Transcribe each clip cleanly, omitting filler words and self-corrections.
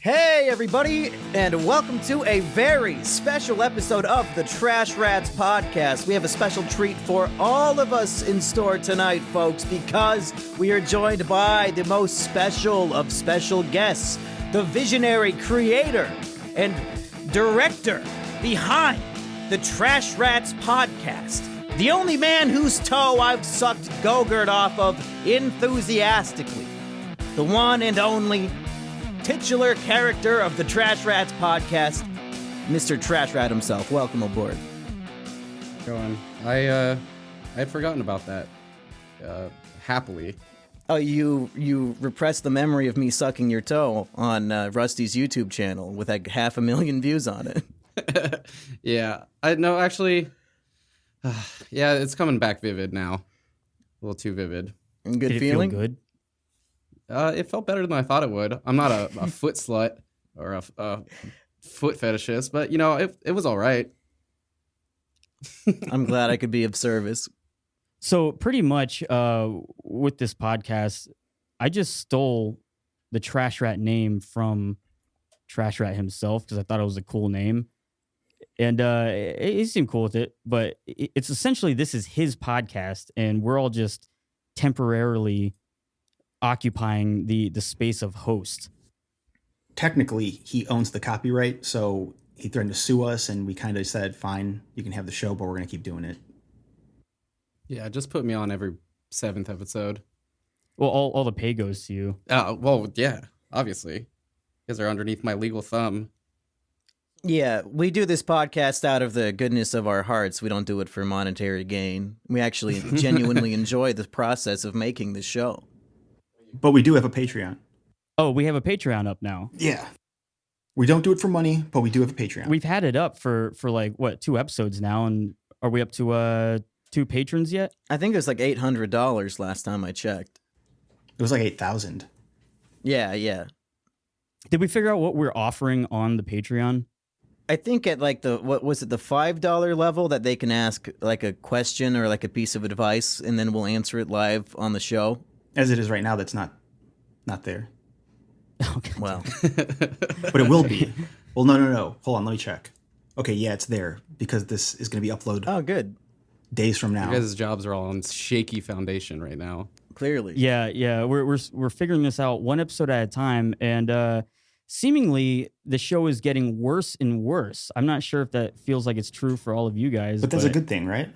Hey everybody, and welcome to a very special episode of the TrashRats podcast. We have a special treat for all of us in store tonight, folks, because we are joined by the most special of special guests, the visionary creator and director behind the TrashRats podcast, the only man whose toe I've sucked Go-Gurt off of enthusiastically, the one and only titular character of the TrashRats podcast, Mr. Trashrat himself. Welcome aboard. Going. I had forgotten about that. Happily. Oh, you repressed the memory of me sucking your toe on Rusty's YouTube channel with like 500,000 views on it. Yeah. Actually, yeah, it's coming back vivid now. A little too vivid. Good Did feeling? It feel good? It felt better than I thought it would. I'm not a foot slut or a foot fetishist, but, it was all right. I'm glad I could be of service. So pretty much with this podcast, I just stole the TrashRat name from TrashRat himself because I thought it was a cool name. And he seemed cool with it. But it's essentially, this is his podcast, and we're all just temporarily occupying the space of host. Technically, he owns the copyright, so he threatened to sue us, and we kind of said, fine, you can have the show, but we're going to keep doing it. Yeah, just put me on every 7th episode. Well, all the pay goes to you. Well, yeah, obviously. Because they're underneath my legal thumb. Yeah, we do this podcast out of the goodness of our hearts. We don't do it for monetary gain. We actually genuinely enjoy the process of making this show. But we do have a Patreon. Oh, we have a Patreon up now. Yeah. We don't do it for money, but we do have a Patreon. We've had it up for like, 2 episodes now, and are we up to 2 patrons yet? I think it was like $800 last time I checked. It was like 8,000. Yeah. Did we figure out what we're offering on the Patreon? I think at like the $5 level that they can ask like a question or like a piece of advice, and then we'll answer it live on the show. As it is right now, that's not there. Okay. Well, But it will be. Well, no. Hold on, let me check. Okay, yeah, it's there because this is going to be uploaded oh, good. days from now. You guys' jobs are all on shaky foundation right now. Clearly. Yeah. We're figuring this out one episode at a time, and seemingly the show is getting worse and worse. I'm not sure if that feels like it's true for all of you guys. But that's a good thing, right?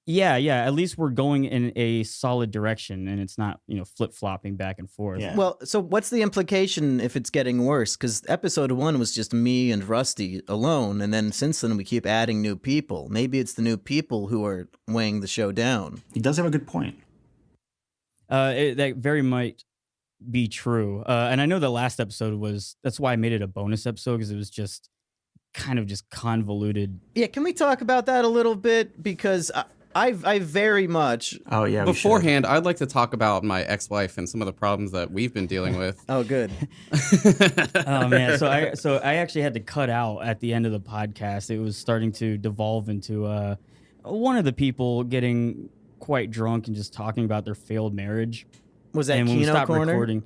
Yeah. At least we're going in a solid direction, and it's not, flip-flopping back and forth. Yeah. Well, so what's the implication if it's getting worse? Because episode 1 was just me and Rusty alone, and then since then we keep adding new people. Maybe it's the new people who are weighing the show down. He does have a good point. That very might be true. And I know the last episode that's why I made it a bonus episode, because it was just kind of just convoluted. Yeah, can we talk about that a little bit? Because I very much... Oh, yeah, Beforehand, I'd like to talk about my ex-wife and some of the problems that we've been dealing with. Oh, good. Oh man, so I actually had to cut out at the end of the podcast. It was starting to devolve into one of the people getting quite drunk and just talking about their failed marriage. Was that and when we Kino stopped Corner? recording,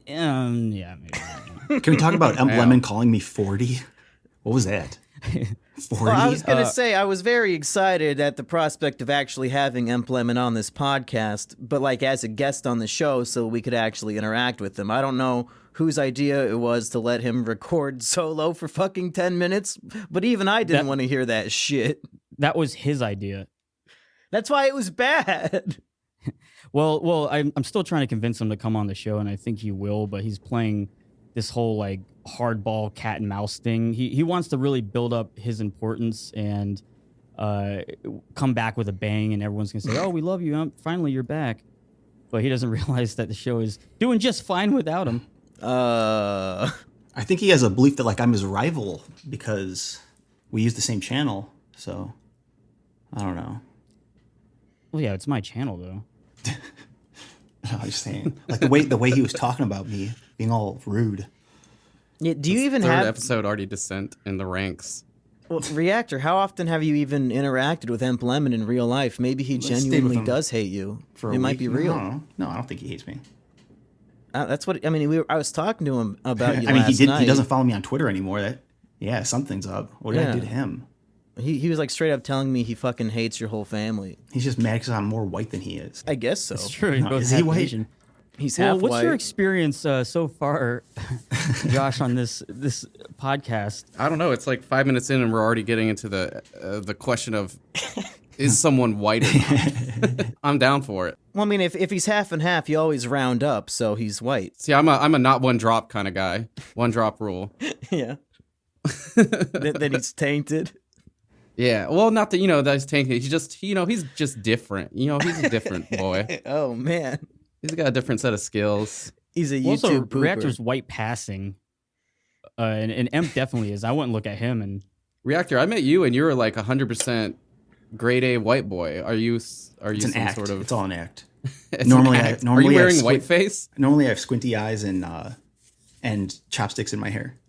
yeah, maybe. Can we talk about Lemon calling me 40? What was that? 40? Well, I was going to say, I was very excited at the prospect of actually having Lemon on this podcast, but like as a guest on the show so we could actually interact with him. I don't know whose idea it was to let him record solo for fucking 10 minutes, but even I didn't want to hear that shit. That was his idea. That's why it was bad. Well, I'm still trying to convince him to come on the show, and I think he will, but he's playing this whole like hardball cat and mouse thing. He wants to really build up his importance and come back with a bang, and everyone's gonna say, "Oh, we love you. Finally, you're back." But he doesn't realize that the show is doing just fine without him. I think he has a belief that like I'm his rival because we use the same channel. So I don't know. Well, yeah, it's my channel though. I was saying, like the way he was talking about me, being all rude. Yeah, do you even Third have episode already descent in the ranks. Well, Reactor, how often have you even interacted with Lemon in real life? Maybe he Let's stay with genuinely him does hate you. For It might be real. No, I don't think he hates me. That's what I mean. I was talking to him about you I mean, last he night. doesn't follow me on Twitter anymore. Something's up. What did I do to him? He was like straight up telling me he fucking hates your whole family. He's just mad because I'm more white than he is. I guess so. It's true. Both Is he half white? Asian. He's Well, half what's white. your experience so far, Josh, on this podcast? I don't know. It's like 5 minutes in, and we're already getting into the question of is someone white or not? I'm down for it. Well, I mean, if he's half and half, you always round up, so he's white. See, I'm a not one drop kind of guy. One drop rule. Yeah. then he's tainted. Yeah. Well, not that that he's tainted. He's just he's just different. He's a different boy. Oh man. He's got a different set of skills. He's a Also, YouTube pooper. Reactor's white passing, and Emp definitely is. I wouldn't look at him and. Reactor, I met you and you were like 100% grade A white boy. Are you It's some an act. sort of? It's all an act. It's normally, an act. normally are you I have wearing white face? Normally, I have squinty eyes and chopsticks in my hair.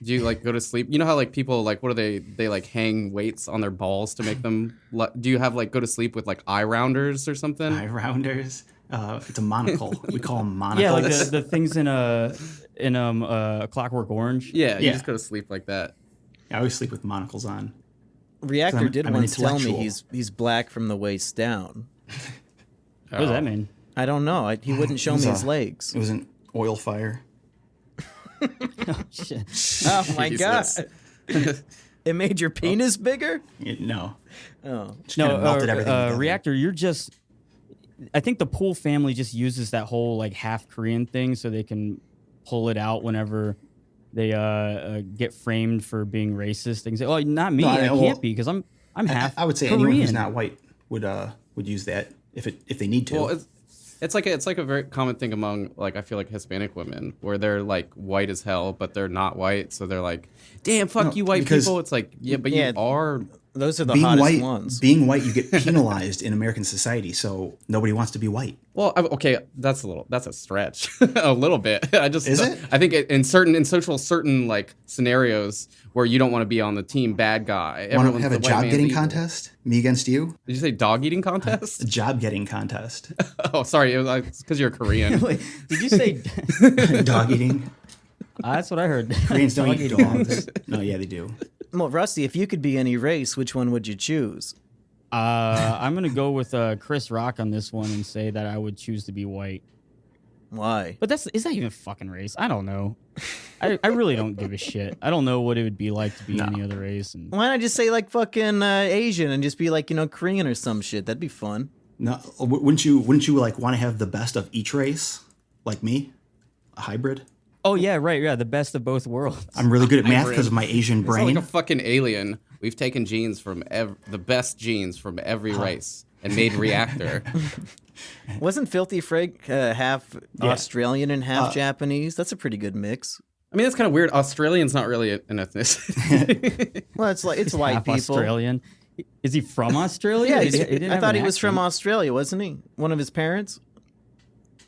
Do you like go to sleep? You know how like people like what are they like hang weights on their balls to make them? Do you have like go to sleep with like eye rounders or something? Eye rounders. It's a monocle. We call them monocles. Yeah, like the things in Clockwork Orange. Yeah, you Yeah. just go to sleep like that. I always sleep with monocles on. Reactor I'm did an once tell me intellectual. he's black from the waist down. What does that mean? I don't know. He wouldn't show me his legs. It was an oil fire. Oh, shit. Oh my Jesus. god! It made your penis bigger? No. Oh, Just kind of melted everything together. Reactor, you're just. I think the Pool family just uses that whole like half Korean thing so they can pull it out whenever they get framed for being racist. They can say, "Oh, not me. No, I well, can't be because I'm half." I would say Korean. anyone who's not white would use that if they need to. Well, it's like a very common thing among like I feel like Hispanic women where they're like white as hell but they're not white, so they're like, "Damn, fuck No, you, white because- people." It's like, yeah, but Yeah. you are. those are the being hottest white, ones. being white, you get penalized in American society. So nobody wants to be white. Well, okay, that's a stretch, a little bit. Is it? I think in certain like scenarios where you don't want to be on the team bad guy. Want to Everyone's have the a white job man's getting evil. contest? Me against you? Did you say dog eating A contest? job getting contest. Oh, sorry, it was because you're Korean. Did you say? Dog eating. That's what I heard. Koreans don't eat Dog-eating. dogs. No, yeah, they do. Well, Rusty, if you could be any race, which one would you choose? I'm gonna go with Chris Rock on this one and say that I would choose to be white. Why? But is that even fucking race? I don't know. I really don't give a shit. I don't know what it would be like to be any other race. And Why not just say like fucking Asian and just be like Korean or some shit? That'd be fun. No, wouldn't you like want to have the best of each race, like me, a hybrid? oh yeah, right, yeah, the best of both worlds. I'm really good at math Hybrid. because of my Asian It's not brain. like a fucking alien. We've taken genes from the best genes from every race and made Reactor. Wasn't Filthy Frank half Australian and half Japanese? That's a pretty good mix. I mean, that's kind of weird. Australian's not really an ethnicity. Well, it's white Half people. Australian. Is he from Australia? Yeah, He didn't I have thought an he was from accent. Australia, wasn't he? One of his parents.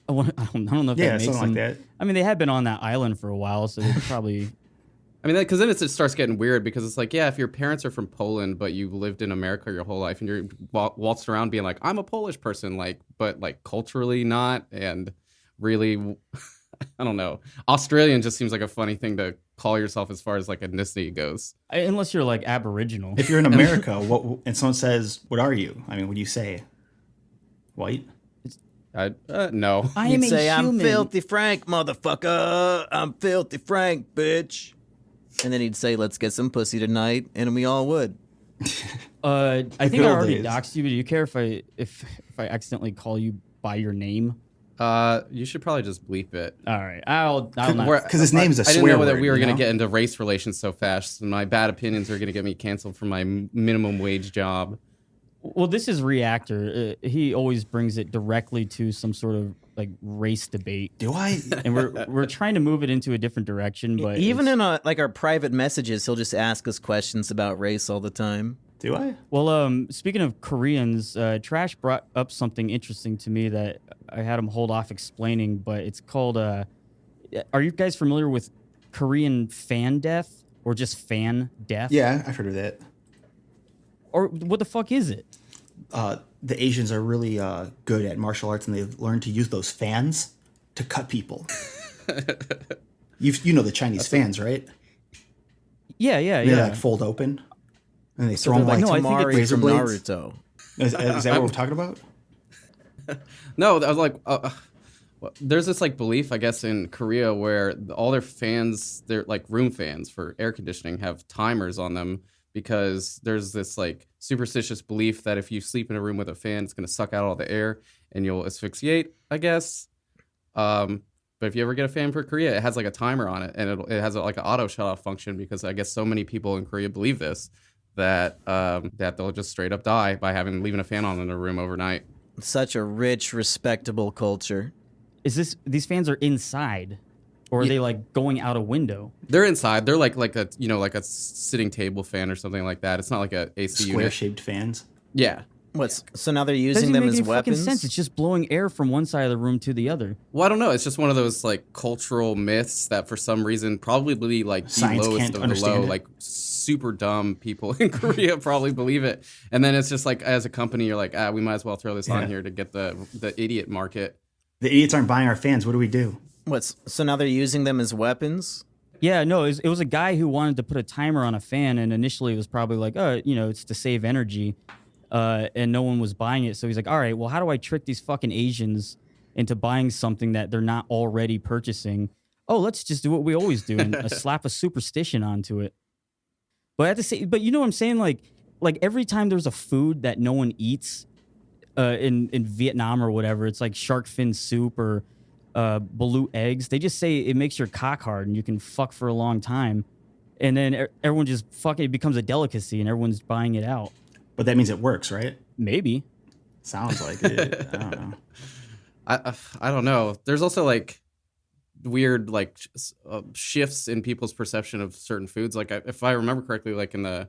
I don't know if Yeah, that makes something them. like that. I mean, they had been on that island for a while, so they probably. I mean, because then it just starts getting weird because it's like, yeah, if your parents are from Poland, but you've lived in America your whole life and you're waltzed around being like, I'm a Polish person, like, but like culturally not. And really, I don't know. Australian just seems like a funny thing to call yourself as far as like ethnicity goes. Unless you're like Aboriginal. If you're in America, and someone says, "What are you?" I mean, what do you say? White? No. I You'd am a say, I'm human. Filthy Frank, motherfucker. I'm Filthy Frank, bitch. And then he'd say, let's get some pussy tonight. And we all would. I think good I old already days. doxed you, but do you care if I accidentally call you by your name? You should probably just bleep it. All right, I'll not. Because his name's a I didn't swear know that word, we were you going know? to get into race relations so fast. And my bad opinions are going to get me canceled from my minimum wage job. Well, this is Reactor. He always brings it directly to some sort of like race debate, Do I? and we're trying to move it into a different direction. But Even it's- in our private messages, he'll just ask us questions about race all the time. Do I? well, speaking of Koreans, Trash brought up something interesting to me that I had him hold off explaining. But it's called. Are you guys familiar with Korean fan death or just fan death? Yeah, I've heard of that. Or what the fuck is it? the Asians are really good at martial arts, and they've learned to use those fans to cut people. You know the Chinese fans, right? Yeah. They like fold open, and they throw them like no, I think it's razor from blades. Naruto. Is that what we're talking about? No, I was like, well, there's this like belief, I guess, in Korea where all their fans, they're like room fans for air conditioning, have timers on them because there's this like superstitious belief that if you sleep in a room with a fan, it's going to suck out all the air and you'll asphyxiate, I guess. But if you ever get a fan for Korea, it has like a timer on it, and it has like an auto shut off function because I guess so many people in Korea believe this that they'll just straight up die by leaving a fan on in their room overnight. Such a rich, respectable culture. Is these fans are inside, or are they like going out a window? They're inside. They're like a like a sitting table fan or something like that. It's not like a AC Square unit. shaped fans. Yeah. So now they're using Doesn't them make as any fucking weapons? sense. It's just blowing air from one side of the room to the other. Well, I don't know. It's just one of those like cultural myths that for some reason probably like the Science lowest can't of the understand low, it. like super dumb people in Korea probably believe it. And then it's just like as a company, you're like, we might as well throw this on here to get the idiot market. The idiots aren't buying our fans. What do we do? So now they're using them as weapons? Yeah, no, it was a guy who wanted to put a timer on a fan, and initially it was probably like, it's to save energy, and no one was buying it. So he's like, all right, well, how do I trick these fucking Asians into buying something that they're not already purchasing? Oh, let's just do what we always do and slap a superstition onto it. But you know what I'm saying? Like every time there's a food that no one eats in Vietnam or whatever, it's like shark fin soup or balut eggs. They just say it makes your cock hard and you can fuck for a long time. And then everyone just it becomes a delicacy and everyone's buying it out. But that means it works, right? Maybe. Sounds like it. I don't know. I don't know. There's also like weird like shifts in people's perception of certain foods. Like if I remember correctly, like in the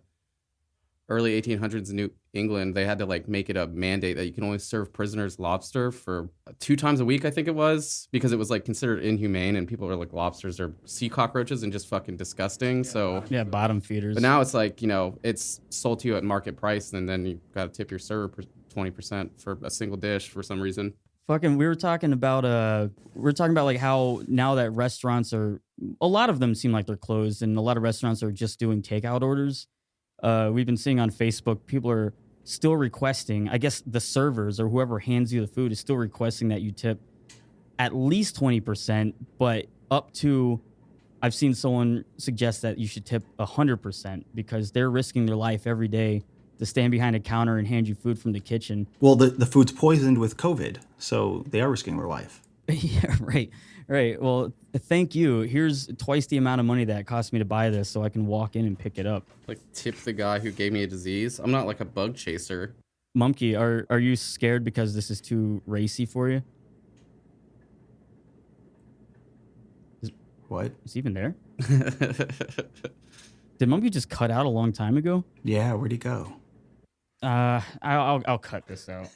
early 1800s in New England, they had to like make it a mandate that you can only serve prisoners lobster for 2 times a week, I think it was, because it was like considered inhumane and people are like, lobsters are sea cockroaches and just fucking disgusting. So Yeah, bottom feeders. but now it's like, it's sold to you at market price and then you got to tip your server 20% for a single dish for some reason. Fucking, we were talking about like how now that restaurants a lot of them seem like they're closed and a lot of restaurants are just doing takeout orders. We've been seeing on Facebook, people are still requesting, I guess the servers or whoever hands you the food is still requesting that you tip at least 20%, but up to, I've seen someone suggest that you should tip 100% because they're risking their life every day to stand behind a counter and hand you food from the kitchen. Well, the food's poisoned with COVID, so they are risking their life. Yeah, right. Well, thank you. Here's twice the amount of money that it cost me to buy this so I can walk in and pick it up. Like tip the guy who gave me a disease. I'm not like a bug chaser. Mumkey, are you scared because this is too racy for you? What? Is he even there? Did Mumkey just cut out a long time ago? Yeah, where'd he go? I'll cut this out.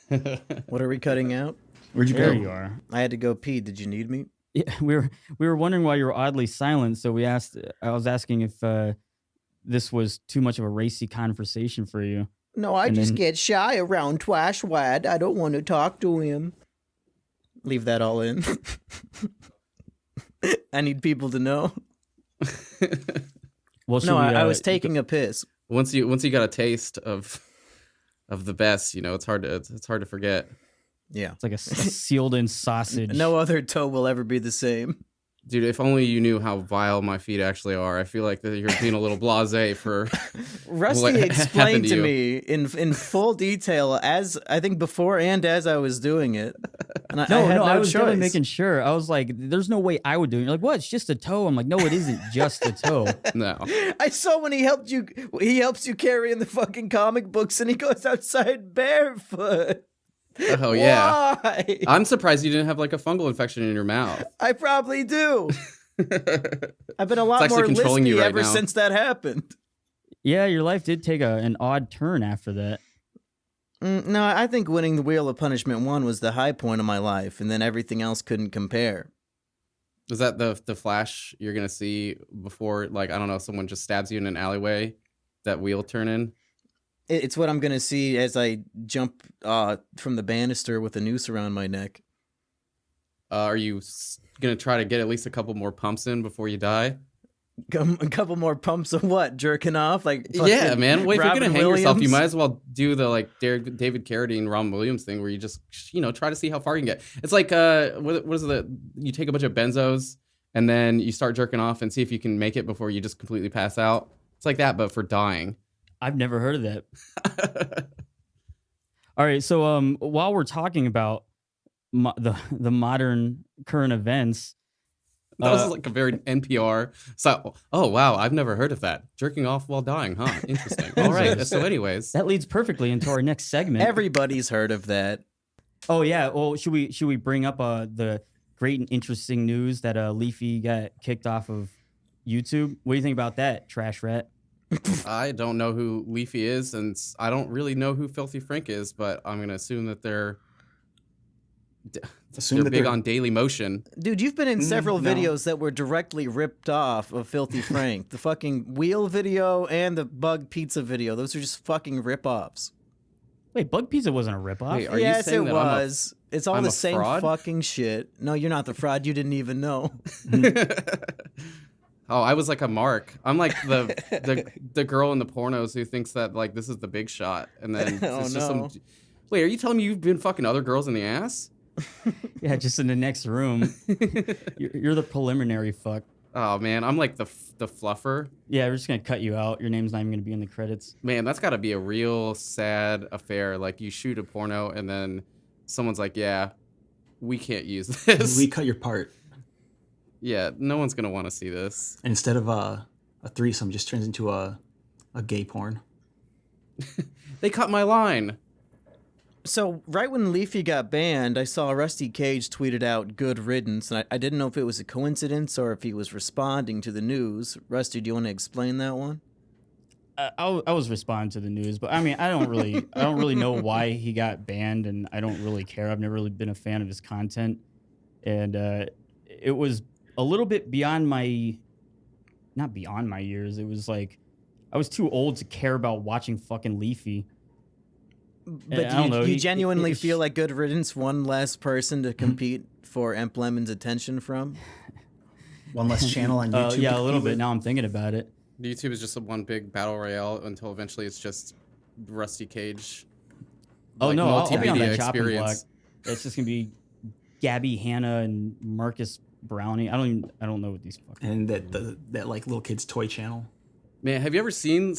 What are we cutting out? Where'd you There go? you are. I had to go pee. Did you need me? Yeah, we were wondering why you were oddly silent, so I was asking if this was too much of a racy conversation for you. No, I And just then- get shy around Trashrat. I don't want to talk to him. Leave that all in. I need people to know. Well, should No, we, I was taking a piss. Once you got a taste of the best, it's hard to forget. Yeah. It's like a sealed-in sausage. No other toe will ever be the same. Dude, if only you knew how vile my feet actually are. I feel like that you're being a little blasé for Rusty what explained happened to you. me in full detail as I think before and as I was doing it. And I No, had I was choice. definitely making sure. I was like, there's no way I would do it. You're like, what? It's just a toe. I'm like, no, it isn't just a toe. No. I saw when he helps you carry in the fucking comic books and he goes outside barefoot. Oh yeah. Why? I'm surprised you didn't have like a fungal infection in your mouth. I probably do. I've been a lot actually more controlling lispy you right ever now. since that happened. Yeah, your life did take an odd turn after that. No, I think winning the Wheel of Punishment 1 was the high point of my life, and then everything else couldn't compare. Is that the flash you're gonna see before, like, I don't know, someone just stabs you in an alleyway, that wheel turn in? It's what I'm gonna see as I jump from the banister with a noose around my neck. Are you gonna try to get at least a couple more pumps in before you die? A couple more pumps of what? Jerking off? Like Yeah, fucking man. Well, if you're Robin gonna hang yourself, you Williams? might as well do the like David Carradine, Robin Williams thing, where you just try to see how far you can get. It's like what is it? You take a bunch of benzos and then you start jerking off and see if you can make it before you just completely pass out. It's like that, but for dying. I've never heard of that. All right, so while we're talking about the modern current events, That was like a very NPR. So, oh wow, I've never heard of that. Jerking off while dying, huh? Interesting. All right. So, anyways, that leads perfectly into our next segment. Everybody's heard of that. Oh yeah. Well, should we bring up the great and interesting news that Leafy got kicked off of YouTube? What do you think about that, Trash Rat? I don't know who Leafy is, and I don't really know who Filthy Frank is, but I'm gonna assume that they're big on Daily Motion. Dude, you've been in several no. videos that were directly ripped off of Filthy Frank. The fucking wheel video and the bug pizza video. Those are just fucking rip-offs. Wait, Bug Pizza wasn't a ripoff. Wait, are you Yes, saying it that was. It's all I'm the a same fraud? fucking shit. No, you're not the fraud. You didn't even know. Oh, I was like a mark. I'm like the girl in the pornos who thinks that like this is the big shot, and then Oh, it's just no. some. Wait, are you telling me you've been fucking other girls in the ass? Yeah, just in the next room. You're the preliminary fuck. Oh man, I'm like the fluffer. Yeah, we're just gonna cut you out. Your name's not even gonna be in the credits. Man, that's got to be a real sad affair. Like you shoot a porno and then someone's like, "Yeah, we can't use this." We cut your part. Yeah, no one's gonna want to see this. And instead of a threesome, just turns into a gay porn. They cut my line. So, right when Leafy got banned, I saw Rusty Cage tweeted out "good riddance," and I didn't know if it was a coincidence or if he was responding to the news. Rusty, do you want to explain that one? I was responding to the news, but I mean, I don't really know why he got banned, and I don't really care. I've never really been a fan of his content, and it was a little bit not beyond my years. It was like I was too old to care about watching fucking Leafy. But I don't know. you genuinely feel like good riddance, one less person to compete for Emp Lemon's attention from? One less channel on YouTube. Yeah, to a little compete bit. with. Now I'm thinking about it. YouTube is just a one big battle royale until eventually it's just Rusty Cage. Oh no, I'll be on multimedia that chopping block. experience. It's just gonna be Gabby Hanna and Marcus Brownie. I don't know what these fucking. And that like little kids toy channel. Man, have you ever seen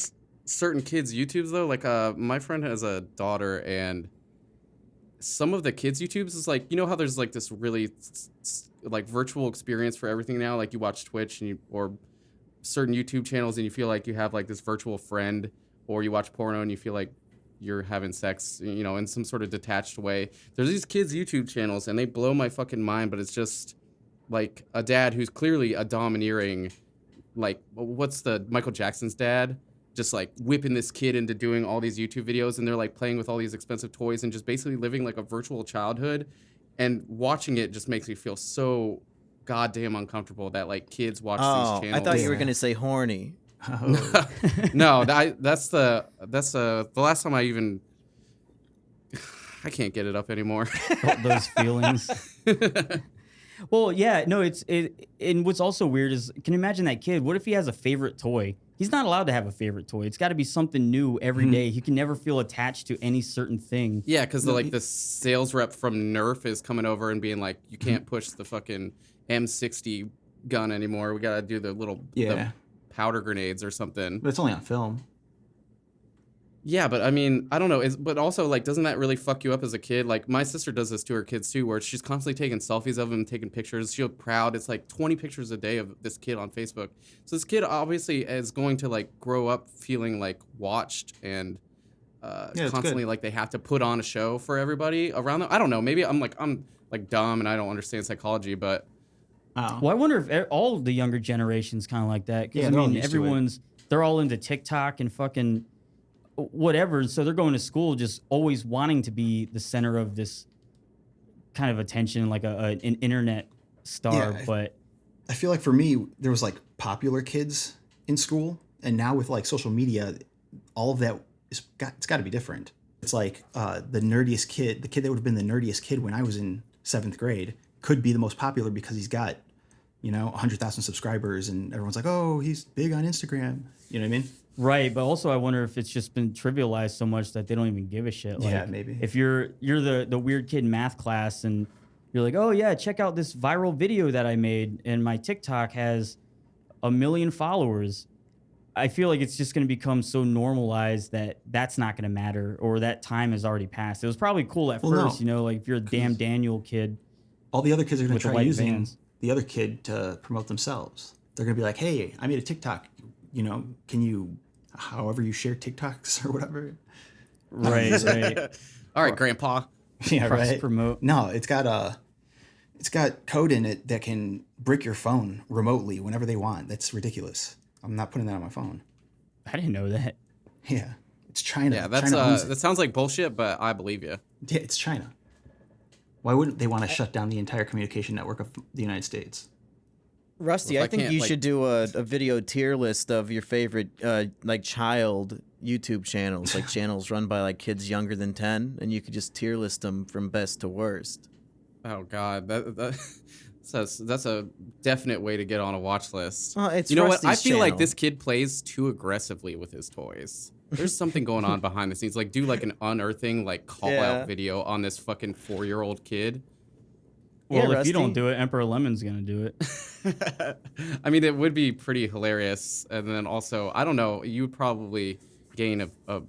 certain kids' YouTubes though? Like, my friend has a daughter, and some of the kids' YouTubes is like, you know how there's like this really like virtual experience for everything now. Like you watch Twitch or certain YouTube channels, and you feel like you have like this virtual friend, or you watch porno and you feel like you're having sex, in some sort of detached way. There's these kids' YouTube channels, and they blow my fucking mind. But it's just like a dad who's clearly a domineering, like what's the Michael Jackson's dad? Just like whipping this kid into doing all these YouTube videos, and they're like playing with all these expensive toys and just basically living like a virtual childhood. And watching it just makes me feel so goddamn uncomfortable that like kids watch these channels. I thought you were gonna say horny. Oh. No, that's the last time I can't get it up anymore. Those feelings. Well, yeah, no, and what's also weird is, can you imagine that kid? What if he has a favorite toy? He's not allowed to have a favorite toy. It's got to be something new every day. He can never feel attached to any certain thing. Yeah, because the sales rep from Nerf is coming over and being like, you can't push the fucking M60 gun anymore. We got to do the little the powder grenades or something. But it's only on film. Yeah, but I mean, I don't know. But also, like, doesn't that really fuck you up as a kid? Like, my sister does this to her kids too, where she's constantly taking selfies of them, taking pictures. She's proud. It's like 20 pictures a day of this kid on Facebook. So this kid obviously is going to like grow up feeling like watched and constantly like they have to put on a show for everybody around them. I don't know. Maybe I'm like dumb and I don't understand psychology, but Well, I wonder if all the younger generations kind of like that. Because Yeah, I they're all mean, used to it. they're all into TikTok and fucking whatever. So they're going to school just always wanting to be the center of this kind of attention, like an internet star. Yeah, but I feel like for me, there was like popular kids in school, and now with like social media, all of that it's got to be different. It's like the nerdiest kid, the kid that would have been the nerdiest kid when I was in 7th grade, could be the most popular because he's got, 100,000 subscribers, and everyone's like, oh, he's big on Instagram. You know what I mean? Right, but also I wonder if it's just been trivialized so much that they don't even give a shit. Like, Yeah, maybe. If you're the weird kid in math class and you're like, oh yeah, check out this viral video that I made, and my TikTok has 1 million followers. I feel like it's just going to become so normalized that that's not going to matter, or that time has already passed. It was probably cool at first, no. like if you're a damn Daniel kid. All the other kids are going With to the try white using vans. the other kid to promote themselves. They're going to be like, hey, I made a TikTok. Can you, however you share TikToks or whatever? Right. All right, Grandpa. Yeah, Cross right. promote. No, it's got code in it that can brick your phone remotely whenever they want. That's ridiculous. I'm not putting that on my phone. I didn't know that. Yeah, it's China. Yeah, that's China owns it. that sounds like bullshit, but I believe you. Yeah, it's China. Why wouldn't they want to shut down the entire communication network of the United States? Rusty, Well, I if I think can't, you like- should do a video tier list of your favorite child YouTube channels, like channels run by like kids younger than 10, and you could just tier list them from best to worst. Oh God, that's a definite way to get on a watch list. Well, it's you know what? I Rusty's feel like channel. this kid plays too aggressively with his toys. There's something going on behind the scenes. Like, do like an unearthing, like call Yeah. out video on this fucking 4-year-old kid. Well, Yeah, if you don't Rusty. do it, Emperor Lemon's gonna do it. I mean, it would be pretty hilarious. And then also, I don't know, you would probably gain a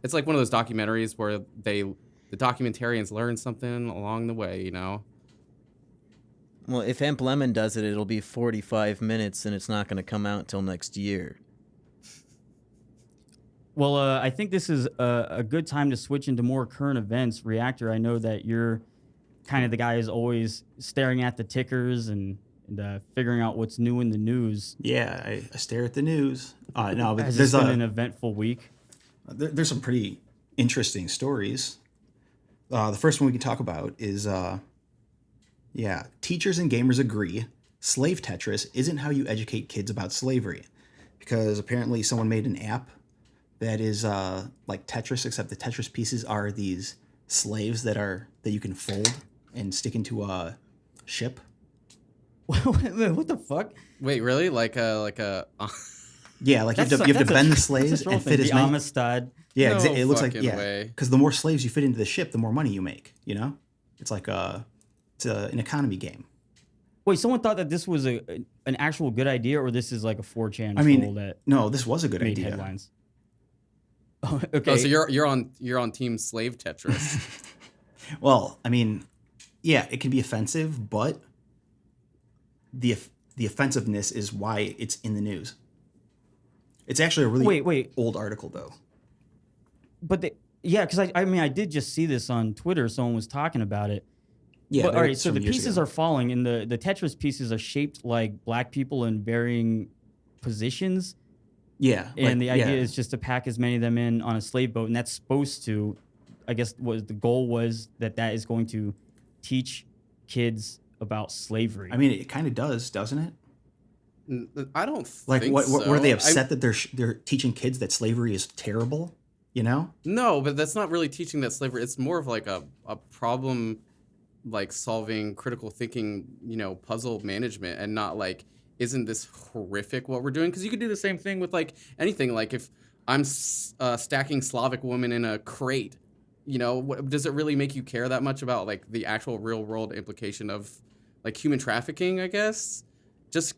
it's like one of those documentaries where the documentarians learn something along the way, Well, if Amp Lemon does it, it'll be 45 minutes, and it's not going to come out until next year. Well, I think this is a good time to switch into more current events. Reactor, I know that you're kind of the guy who's always staring at the tickers and figuring out what's new in the news. Yeah, I stare at the news. No, but Has there's this been an eventful week? there's some pretty interesting stories. The first one we can talk about is, teachers and gamers agree slave Tetris isn't how you educate kids about slavery, because apparently someone made an app that is like Tetris, except the Tetris pieces are these slaves that you can fold and stick into a ship. What the fuck? Wait, really? Like a Yeah, like you have to bend the slaves and fit as many. Amistad. Yeah, No it looks like fucking way. because the more slaves you fit into the ship, the more money you make. It's like an economy game. Wait, someone thought that this was an actual good idea, or this is like a 4chan I troll mean, that no, this was a good made idea. headlines? Oh, okay. Oh, so you're on team slave Tetris. Well, I mean, yeah, it can be offensive, but the offensiveness is why it's in the news. It's actually a really Wait. old article, though. But because I mean, I did just see this on Twitter. Someone was talking about it. Yeah, But, all right, it's so from the years pieces ago. are falling, and the Tetris pieces are shaped like black people in varying positions. Yeah, And the idea yeah. is just to pack as many of them in on a slave boat, and that's supposed to, I guess, the goal was that is going to teach kids about slavery. I mean, it kind of does, doesn't it? I don't Like, think what so. were they upset that they're teaching kids that slavery is terrible? No, but that's not really teaching that slavery. It's more of like a problem, like solving, critical thinking, puzzle management, and not like, isn't this horrific what we're doing? Because you could do the same thing with like anything. Like if I'm stacking Slavic women in a crate, does it really make you care that much about like the actual real world implication of like human trafficking? I guess just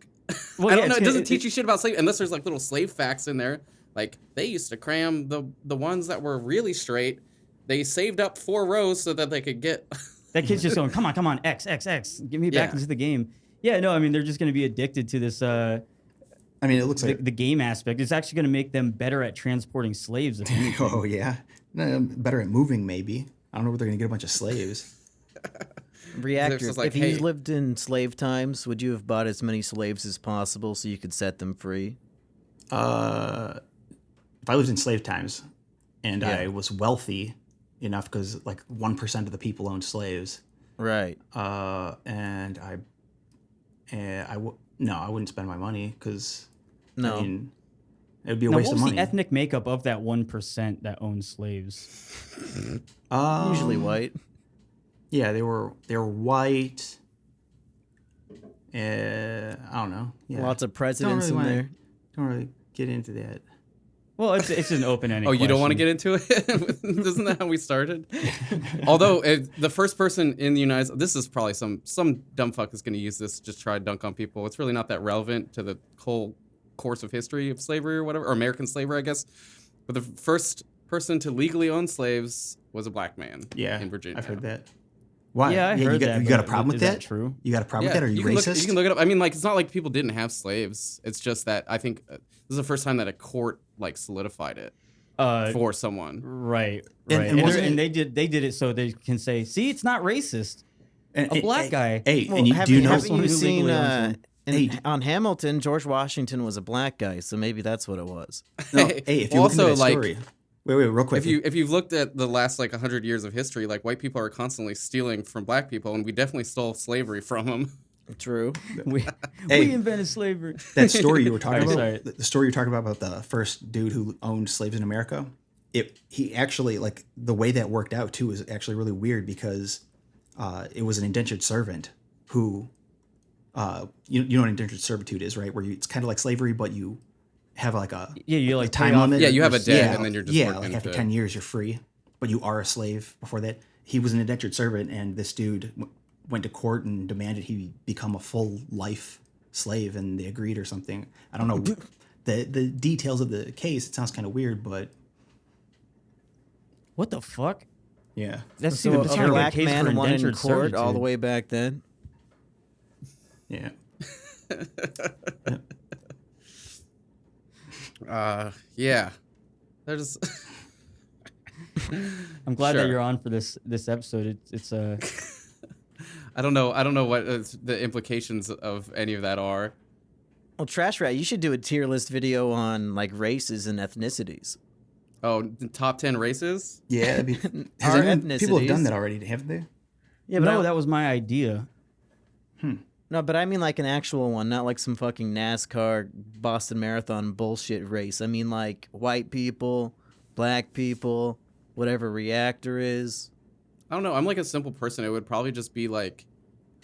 Well, I yeah, don't know. It it's- doesn't teach you shit about slavery unless there's like little slave facts in there. Like they used to cram the ones that were really straight. They saved up 4 rows so that they could get. that kid's just going, come on, X, get me back Yeah. into the game. Yeah, no, I mean, they're just going to be addicted to this, I mean, it looks like the game aspect. It's actually going to make them better at transporting slaves. If anything. oh yeah, no, better at moving maybe. I don't know where they're gonna get a bunch of slaves. Reactor, just like, if you hey- lived in slave times, would you have bought as many slaves as possible so you could set them free? If I lived in slave times and Yeah. I was wealthy enough, because like 1% of the people owned slaves, Right. and I wouldn't spend my money because No. I mean, It would be a Now, waste what of was money. the ethnic makeup of that 1% that owned slaves? Usually white. Yeah, they were white. I don't know. Yeah. Lots of presidents in there. Don't really get into that. Well, it's an open-ended Oh, you don't want to question. get into it? Isn't that how we started? Although the first person in the United States, this is probably some dumb fuck is going to use this to just try to dunk on people. It's really not that relevant to the whole course of history of slavery or whatever, or American slavery, I guess. But the first person to legally own slaves was a black man in Virginia. I've heard that. Why? Yeah, I heard that. You got a but problem with is that? True. You got a problem with that? Are you racist? You can look it up. I mean, like, it's not like people didn't have slaves. It's just that I think this is the first time that a court like solidified it for someone. Right. And they did it so they can say, see, it's not racist. A black guy. Hey, Well, and do you know? haven't you someone who seen legally owns on Hamilton, George Washington was a black guy, so maybe that's what it was. No, hey, if you look into Also, that like, story, wait, real quick. If you've looked at the last like 100 years of history, like white people are constantly stealing from black people, and we definitely stole slavery from them. True. We Hey. invented slavery. That story you were talking I'm about, sorry. the story you're talking about the first dude who owned slaves in America, he actually, like, the way that worked out too is actually really weird because it was an indentured servant who, you know what indentured servitude is, right? Where it's kind of like slavery, but you have like a You like time pay off- limit. Yeah, you have a debt, and then you're just working like after to- 10 years you're free, but you are a slave before that. He was an indentured servant, and this dude went to court and demanded he become a full life slave, and they agreed or something. I don't know the details of the case. It sounds kind of weird, but What the fuck? yeah. That's So even a that's not black a case for man won in indentured court all the servitude. way back then. Yeah. Yeah. There's I'm glad Sure. that you're on for this episode. It's I don't know what the implications of any of that are. Well, Trashrat, you should do a tier list video on like races and ethnicities. Oh, the top 10 races? Yeah. Our People have done ethnicities. that already, haven't they? Yeah, no, that was my idea. No, but I mean like an actual one, not like some fucking NASCAR Boston Marathon bullshit race. I mean like white people, black people, whatever Reactor is. I don't know. I'm like a simple person. It would probably just be like,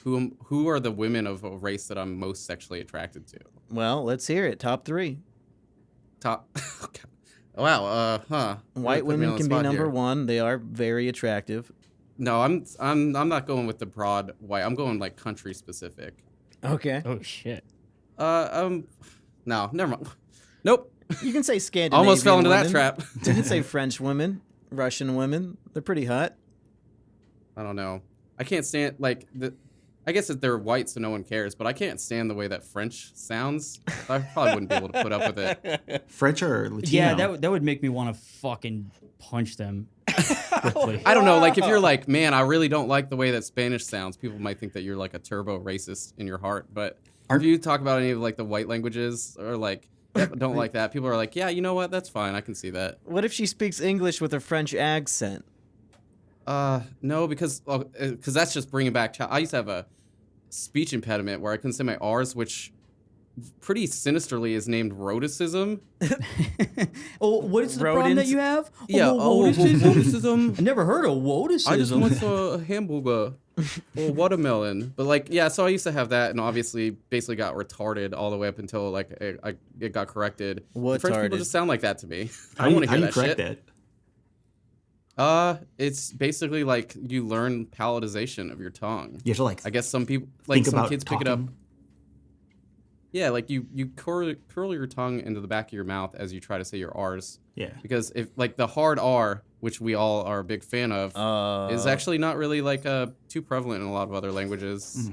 who are the women of a race that I'm most sexually attracted to? Well, let's hear it. Top 3. Top. Wow. White Really put me women on the can be spot number here. 1. They are very attractive. No, I'm not going with the broad white. I'm going like country specific. Okay. Oh shit. No, never mind. Nope. You can say Scandinavian Almost fell into that women. trap. You can say French women, Russian women. They're pretty hot. I don't know. I can't stand like I guess that they're white, so no one cares. But I can't stand the way that French sounds. I probably wouldn't be able to put up with it. French or Latino? Yeah, that would make me want to fucking punch them quickly. I don't know. Like if you're like, man, I really don't like the way that Spanish sounds. People might think that you're like a turbo racist in your heart. But if you talk about any of like the white languages or like don't like that, people are like, yeah, you know what? That's fine. I can see that. What if she speaks English with a French accent? No, because that's just bringing back. I used to have a speech impediment where I couldn't say my R's, which pretty sinisterly is named rhoticism. Oh, what is the problem that Rodents. you have? Yeah, whoticism? I never heard of whoticism. I just want a hamburger or watermelon. But like, yeah, so I used to have that, and obviously, basically got retarded all the way up until like it got corrected. What French people retarded? just sound like that to me. I How don't do want to hear you that correct shit. that? It's basically like you learn palatization of your tongue. You have to like I guess some people, like think some about kids, pick it up. talking. Yeah, like you curl your tongue into the back of your mouth as you try to say your R's. Yeah. Because if like the hard R, which we all are a big fan of, is actually not really like too prevalent in a lot of other languages.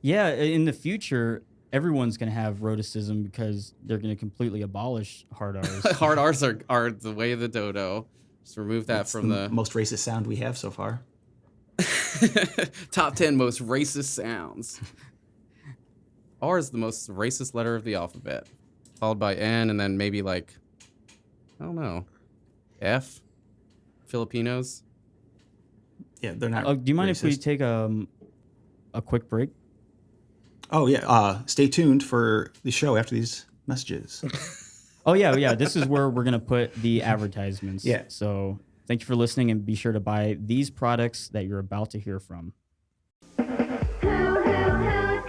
Yeah, in the future, everyone's gonna have rhoticism because they're gonna completely abolish hard R's. Hard R's are the way of the dodo. Just remove that That's from the the most racist sound we have so far. top 10 most racist sounds. R is the most racist letter of the alphabet, followed by N, and then maybe like, I don't know, F. Filipinos. Yeah, they're not. Do you mind if we racist. take a quick break? Oh yeah. Stay tuned for the show after these messages. Oh yeah. This is where we're gonna put the advertisements. Yeah. So thank you for listening, and be sure to buy these products that you're about to hear from. Who's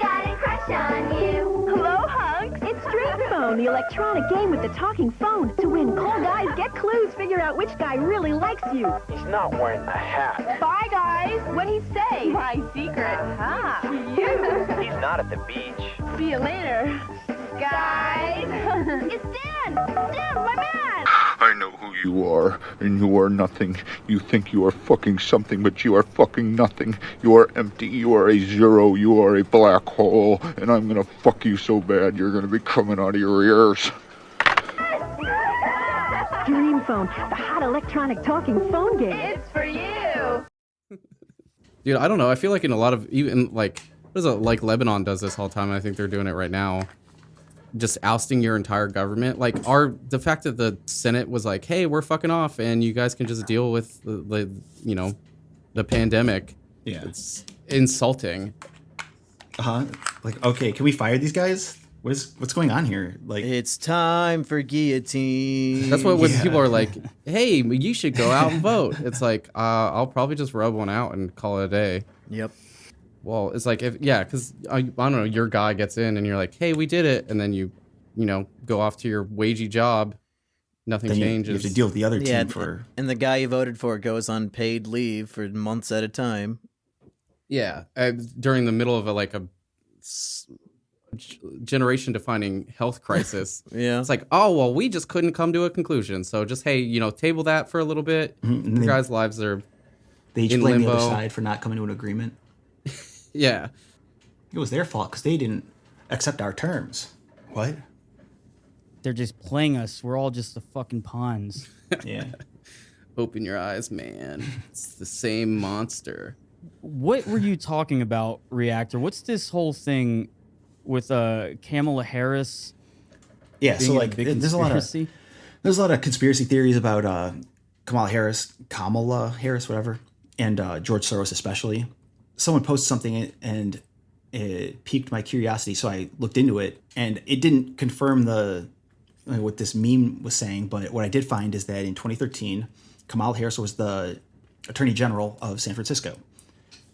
got a crush on you? Hello, hunks. It's Street Phone, the electronic game with the talking phone. To win, call guys, get clues, figure out which guy really likes you. He's not wearing a hat. Bye, guys. What'd he say? My secret. Aha. Cute. He's not at the beach. See you later, guys. It's Dan. Dan, my man. I know who you are, and you are nothing. You think you are fucking something, but you are fucking nothing. You are empty, you are a zero, you are a black hole, and I'm gonna fuck you so bad you're gonna be coming out of your ears. Dream Phone, the hot electronic talking phone game. It's for you. Dude, I don't know. I feel like in a lot of, even like, what is it, like Lebanon does this all the time, and I think they're doing it right now. Just ousting your entire government. Like, the fact that the Senate was like, hey, we're fucking off, and you guys can just deal with the pandemic. Yeah. It's insulting. Like, okay, can we fire these guys? What's going on here? Like, It's time for guillotine. That's what when people are like, hey, you should go out and vote. It's like, I'll probably just rub one out and call it a day. Yep. Well, it's like, because I don't know, your guy gets in and you're like, hey, we did it. And then you go off to your wagey job. Nothing then changes. you have to deal with the other Yeah, team for. and the guy you voted for goes on paid leave for months at a time. Yeah. During the middle of a generation-defining health crisis. Yeah. It's like, oh, well, we just couldn't come to a conclusion. So just, hey, table that for a little bit. Mhm, Your guys' lives are They each in blame the other limbo. side for not coming to an agreement. Yeah. It was their fault because they didn't accept our terms. What? They're just playing us. We're all just the fucking pawns. Yeah. Open your eyes, man. It's the same monster. What were you talking about, Reactor? What's this whole thing with Kamala Harris? Yeah. being So in like, big there's a lot of conspiracy theories about Kamala Harris, whatever, and George Soros especially. Someone posted something and it piqued my curiosity, so I looked into it, and it didn't confirm what this meme was saying. But what I did find is that in 2013, Kamala Harris was the Attorney General of San Francisco,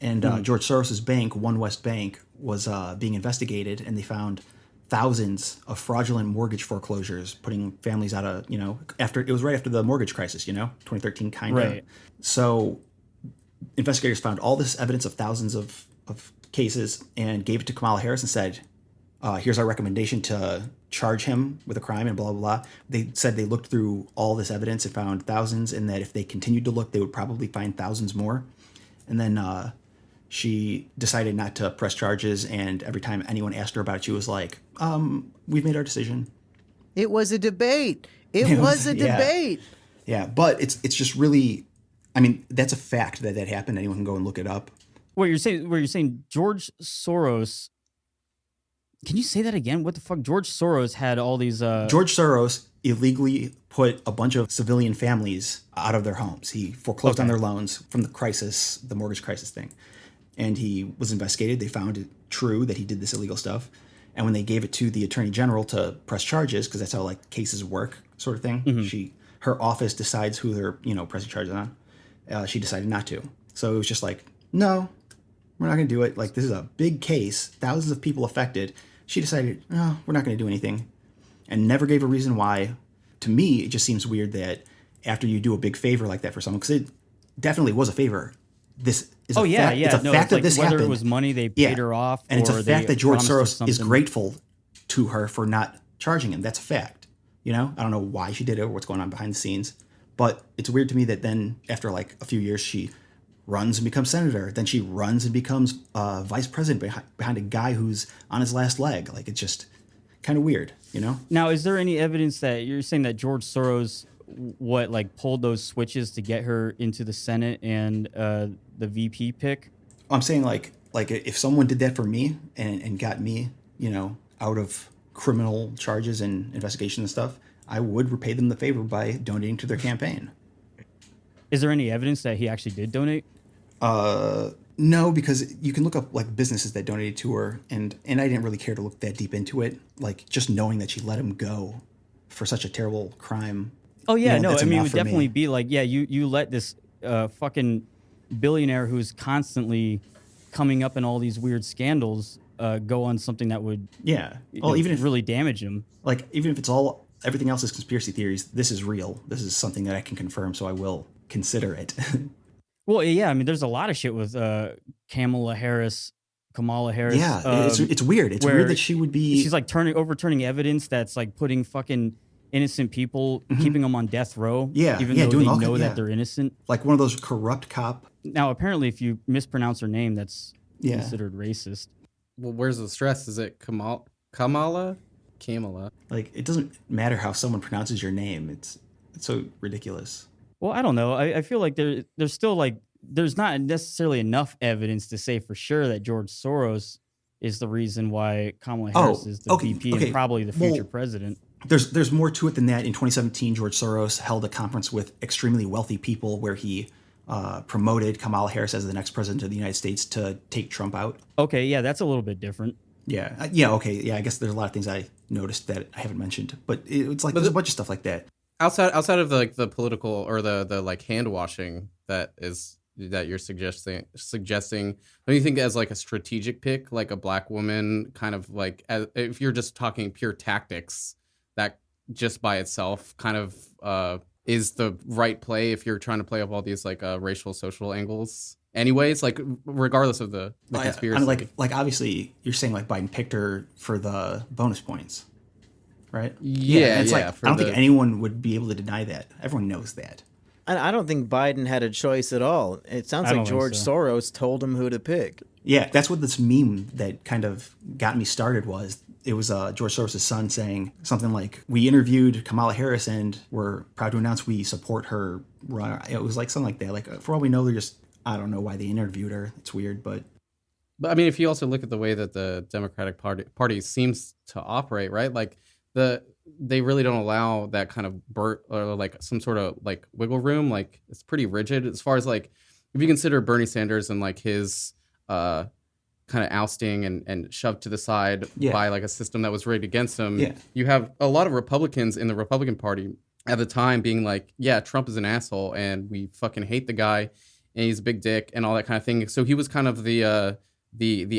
and George Soros's bank, One West Bank, was being investigated, and they found thousands of fraudulent mortgage foreclosures, putting families out of, it was right after the mortgage crisis, 2013 kind of. Right. So investigators found all this evidence of thousands of cases and gave it to Kamala Harris and said, here's our recommendation to charge him with a crime and blah, blah, blah. They said they looked through all this evidence and found thousands, and that if they continued to look, they would probably find thousands more. And then she decided not to press charges, and every time anyone asked her about it, she was like, we've made our decision. It was a debate. It was a yeah. debate. Yeah, but it's just really, I mean, that's a fact that happened. Anyone can go and look it up. What you're saying George Soros. Can you say that again? What the fuck? George Soros had all these. George Soros illegally put a bunch of civilian families out of their homes. He foreclosed on their loans from the mortgage crisis thing. And he was investigated. They found it true that he did this illegal stuff. And when they gave it to the Attorney General to press charges, because that's how cases work, sort of thing. Her office decides who they're pressing charges on. She decided not to. So it was just like, no, we're not going to do it. This is a big case, thousands of people affected. She decided, no, we're not going to do anything, and never gave a reason why. To me, it just seems weird that after you do a big favor like that for someone, because it definitely was a favor. This is a fact. It's a fact that this whether happened. it was money they paid her off, and it's or a fact they that George promised her Soros is something. grateful to her for not charging him. That's a fact. I don't know why she did it or what's going on behind the scenes, but it's weird to me that then after a few years she runs and becomes senator. Then she runs and becomes vice president behind a guy who's on his last leg. It's just kind of weird, Now, is there any evidence that you're saying that George Soros pulled those switches to get her into the Senate and the VP pick? I'm saying if someone did that for me and got me, out of criminal charges and investigation and stuff, I would repay them the favor by donating to their campaign. Is there any evidence that he actually did donate? No, because you can look up like businesses that donated to her, and I didn't really care to look that deep into it. Like just knowing that she let him go for such a terrible crime. Oh yeah, no, that's I mean, it enough would for definitely me. be like, yeah, you let this fucking billionaire who's constantly coming up in all these weird scandals go on something that would Yeah. Well, even if really damage him. like even if it's everything else is conspiracy theories, this is real. This is something that I can confirm, so I will consider it. Well, yeah, I mean, there's a lot of shit with Kamala Harris. Yeah, it's weird. It's weird that she would be. She's like overturning evidence that's like putting fucking innocent people, keeping them on death row. Yeah, even yeah, though doing they all know yeah. that they're innocent. Like one of those corrupt cop. Now, apparently, if you mispronounce her name, that's Yeah. considered racist. Well, where's the stress? Is it Kamala? Like it doesn't matter how someone pronounces your name. It's so ridiculous. Well, I don't know. I feel like there's still like there's not necessarily enough evidence to say for sure that George Soros is the reason why Kamala Harris is the VP and probably the future president. There's more to it than that. In 2017, George Soros held a conference with extremely wealthy people where he promoted Kamala Harris as the next president of the United States to take Trump out. Okay, yeah, that's a little bit different. Yeah, okay, yeah. I guess there's a lot of things I noticed that I haven't mentioned, but it's like there's a bunch of stuff like that. Outside of the political or the like hand washing that you're suggesting, don't you think as like a strategic pick, like a black woman, kind of like if you're just talking pure tactics, that just by itself kind of is the right play if you're trying to play up all these like racial social angles? Anyways, like regardless of the conspiracy. I mean, like obviously you're saying like Biden picked her for the bonus points, right? Yeah, it's yeah. like I don't think anyone would be able to deny that. Everyone knows that. I don't think Biden had a choice at all. It sounds like George Soros told him who to pick. Yeah, that's what this meme that kind of got me started was. It was George Soros' son saying something like, "We interviewed Kamala Harris and we're proud to announce we support her run." It was like something like that. Like for all we know, they're just I don't know why they interviewed her. It's weird, but I mean, if you also look at the way that the Democratic Party seems to operate, right? Like they really don't allow that kind of or like some sort of like wiggle room. Like it's pretty rigid as far as like if you consider Bernie Sanders and like his kind of ousting and shoved to the side by like a system that was rigged against him. Yeah. You have a lot of Republicans in the Republican Party at the time being like, yeah, Trump is an asshole and we fucking hate the guy and he's a big dick and all that kind of thing. So he was kind of the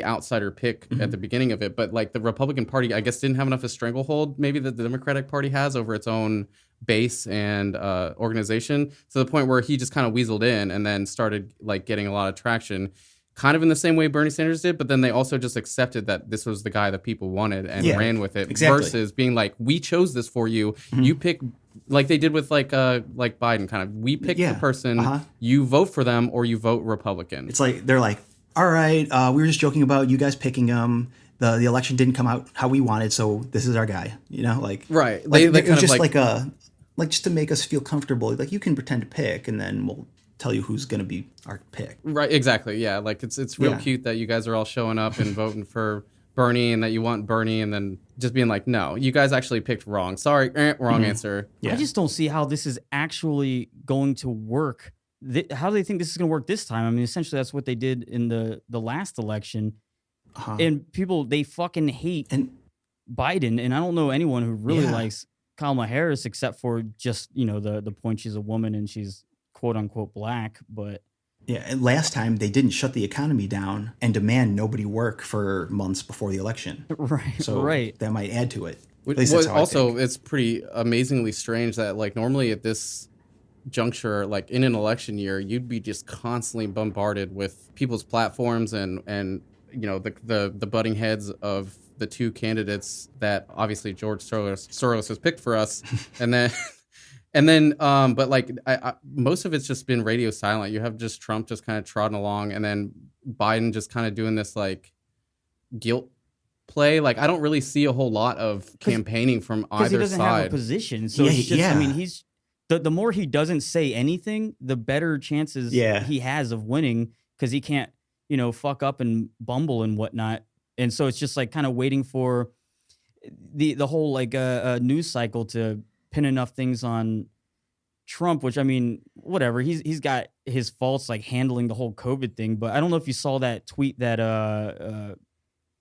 outsider pick at the beginning of it, but like the Republican Party, I guess, didn't have enough of a stranglehold maybe that the Democratic Party has over its own base and organization, to the point where he just kind of weaseled in and then started like getting a lot of traction, kind of in the same way Bernie Sanders did. But then they also just accepted that this was the guy that people wanted and ran with it, versus being like, we chose this for you. You pick. Like they did with like Biden, kind of. We pick the person, you vote for them, or you vote Republican. It's like they're like, all right, we were just joking about you guys picking him. The election didn't come out how we wanted, so this is our guy. You know, like right. Like, they it was kind just of like just to make us feel comfortable. Like you can pretend to pick, and then we'll tell you who's gonna be our pick. Right. Exactly. Yeah. Like it's real cute that you guys are all showing up and voting for Bernie and that you want Bernie, and then just being like, no, you guys actually picked wrong. Sorry, wrong answer. I just don't see how this is actually going to work. How do they think this is going to work this time? I mean, essentially, that's what they did in the last election. And people, they fucking hate Biden. And I don't know anyone who really likes Kamala Harris except for just, you know, the point she's a woman and she's quote unquote black. But yeah, and last time they didn't shut the economy down and demand nobody work for months before the election. Right. So right. that might add to it. Also, it's pretty amazingly strange that like normally at this juncture, like in an election year, you'd be just constantly bombarded with people's platforms and you know the butting heads of the two candidates that obviously George Soros has picked for us, and then but like I most of it's just been radio silent. You have just Trump just kind of trotting along, and then Biden just kind of doing this like guilt play. Like I don't really see a whole lot of campaigning from either side. Because he doesn't have a position, so it's just I mean he's. The more he doesn't say anything, the better chances he has of winning, because he can't, you know, fuck up and bumble and whatnot. And so it's just like kind of waiting for the whole like news cycle to pin enough things on Trump, which I mean, whatever. He's got his faults like handling the whole COVID thing, but I don't know if you saw that tweet that